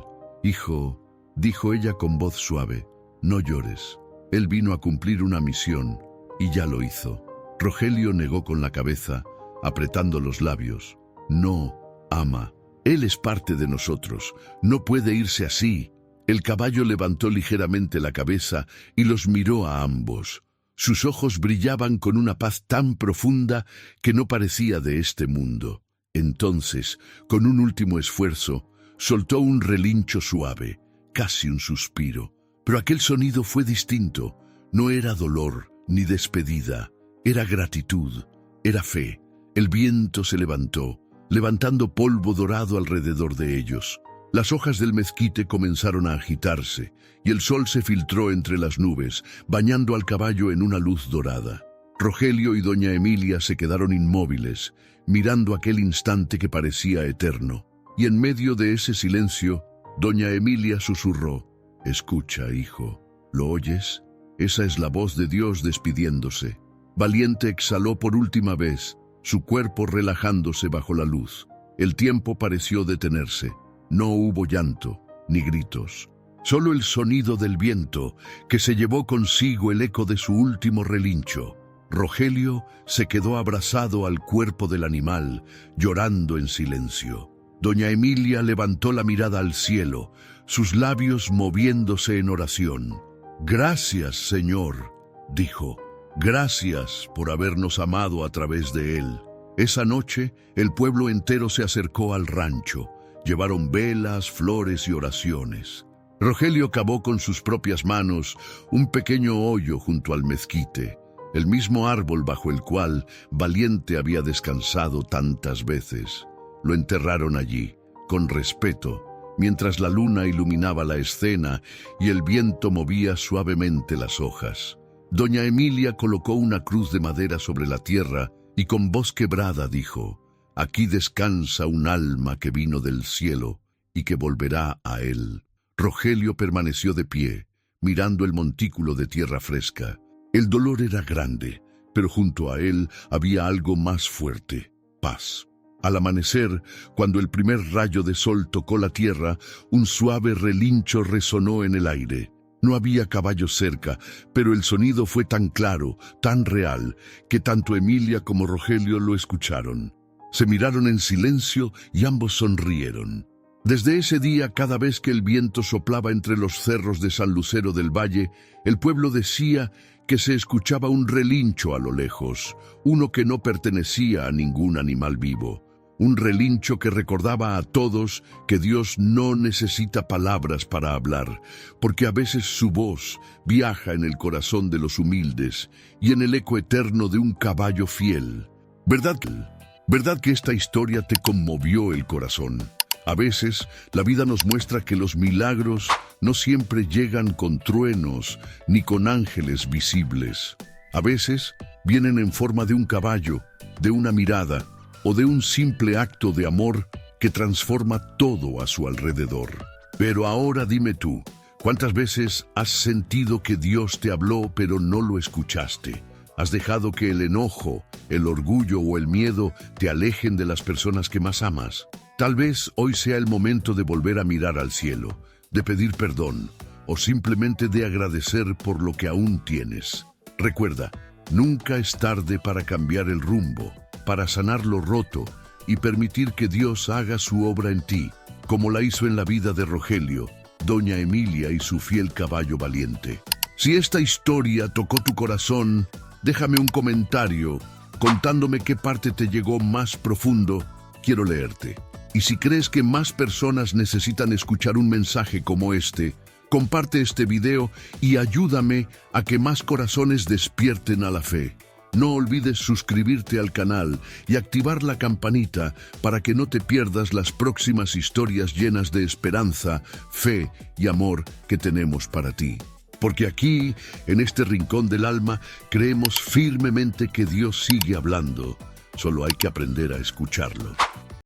«Hijo», dijo ella con voz suave, «no llores. Él vino a cumplir una misión, y ya lo hizo». Rogelio negó con la cabeza, apretando los labios. «No, ama. Él es parte de nosotros. No puede irse así». El caballo levantó ligeramente la cabeza y los miró a ambos. Sus ojos brillaban con una paz tan profunda que no parecía de este mundo. Entonces, con un último esfuerzo, soltó un relincho suave, casi un suspiro. Pero aquel sonido fue distinto. No era dolor ni despedida. Era gratitud, era fe. El viento se levantó, levantando polvo dorado alrededor de ellos. Las hojas del mezquite comenzaron a agitarse, y el sol se filtró entre las nubes, bañando al caballo en una luz dorada. Rogelio y doña Emilia se quedaron inmóviles, mirando aquel instante que parecía eterno. Y en medio de ese silencio, doña Emilia susurró: «Escucha, hijo, ¿lo oyes? Esa es la voz de Dios despidiéndose». Valiente exhaló por última vez, su cuerpo relajándose bajo la luz. El tiempo pareció detenerse. No hubo llanto, ni gritos. Solo el sonido del viento, que se llevó consigo el eco de su último relincho. Rogelio se quedó abrazado al cuerpo del animal, llorando en silencio. Doña Emilia levantó la mirada al cielo, sus labios moviéndose en oración. «Gracias, Señor», dijo. «Gracias por habernos amado a través de él». Esa noche, el pueblo entero se acercó al rancho. Llevaron velas, flores y oraciones. Rogelio cavó con sus propias manos un pequeño hoyo junto al mezquite, el mismo árbol bajo el cual Valiente había descansado tantas veces. Lo enterraron allí, con respeto, mientras la luna iluminaba la escena y el viento movía suavemente las hojas. Doña Emilia colocó una cruz de madera sobre la tierra y con voz quebrada dijo: «Aquí descansa un alma que vino del cielo y que volverá a él». Rogelio permaneció de pie, mirando el montículo de tierra fresca. El dolor era grande, pero junto a él había algo más fuerte: paz. Al amanecer, cuando el primer rayo de sol tocó la tierra, un suave relincho resonó en el aire. No había caballos cerca, pero el sonido fue tan claro, tan real, que tanto Emilia como Rogelio lo escucharon. Se miraron en silencio y ambos sonrieron. Desde ese día, cada vez que el viento soplaba entre los cerros de San Lucero del Valle, el pueblo decía que se escuchaba un relincho a lo lejos, uno que no pertenecía a ningún animal vivo. Un relincho que recordaba a todos que Dios no necesita palabras para hablar, porque a veces su voz viaja en el corazón de los humildes y en el eco eterno de un caballo fiel. ¿Verdad que esta historia te conmovió el corazón? A veces, la vida nos muestra que los milagros no siempre llegan con truenos ni con ángeles visibles. A veces, vienen en forma de un caballo, de una mirada o de un simple acto de amor que transforma todo a su alrededor. Pero ahora dime tú, ¿cuántas veces has sentido que Dios te habló pero no lo escuchaste? ¿Has dejado que el enojo, el orgullo o el miedo te alejen de las personas que más amas? Tal vez hoy sea el momento de volver a mirar al cielo, de pedir perdón o simplemente de agradecer por lo que aún tienes. Recuerda, nunca es tarde para cambiar el rumbo, para sanar lo roto y permitir que Dios haga su obra en ti, como la hizo en la vida de Rogelio, doña Emilia y su fiel caballo Valiente. Si esta historia tocó tu corazón, déjame un comentario contándome qué parte te llegó más profundo. Quiero leerte. Y si crees que más personas necesitan escuchar un mensaje como este, comparte este video y ayúdame a que más corazones despierten a la fe. No olvides suscribirte al canal y activar la campanita para que no te pierdas las próximas historias llenas de esperanza, fe y amor que tenemos para ti. Porque aquí, en este rincón del alma, creemos firmemente que Dios sigue hablando. Solo hay que aprender a escucharlo.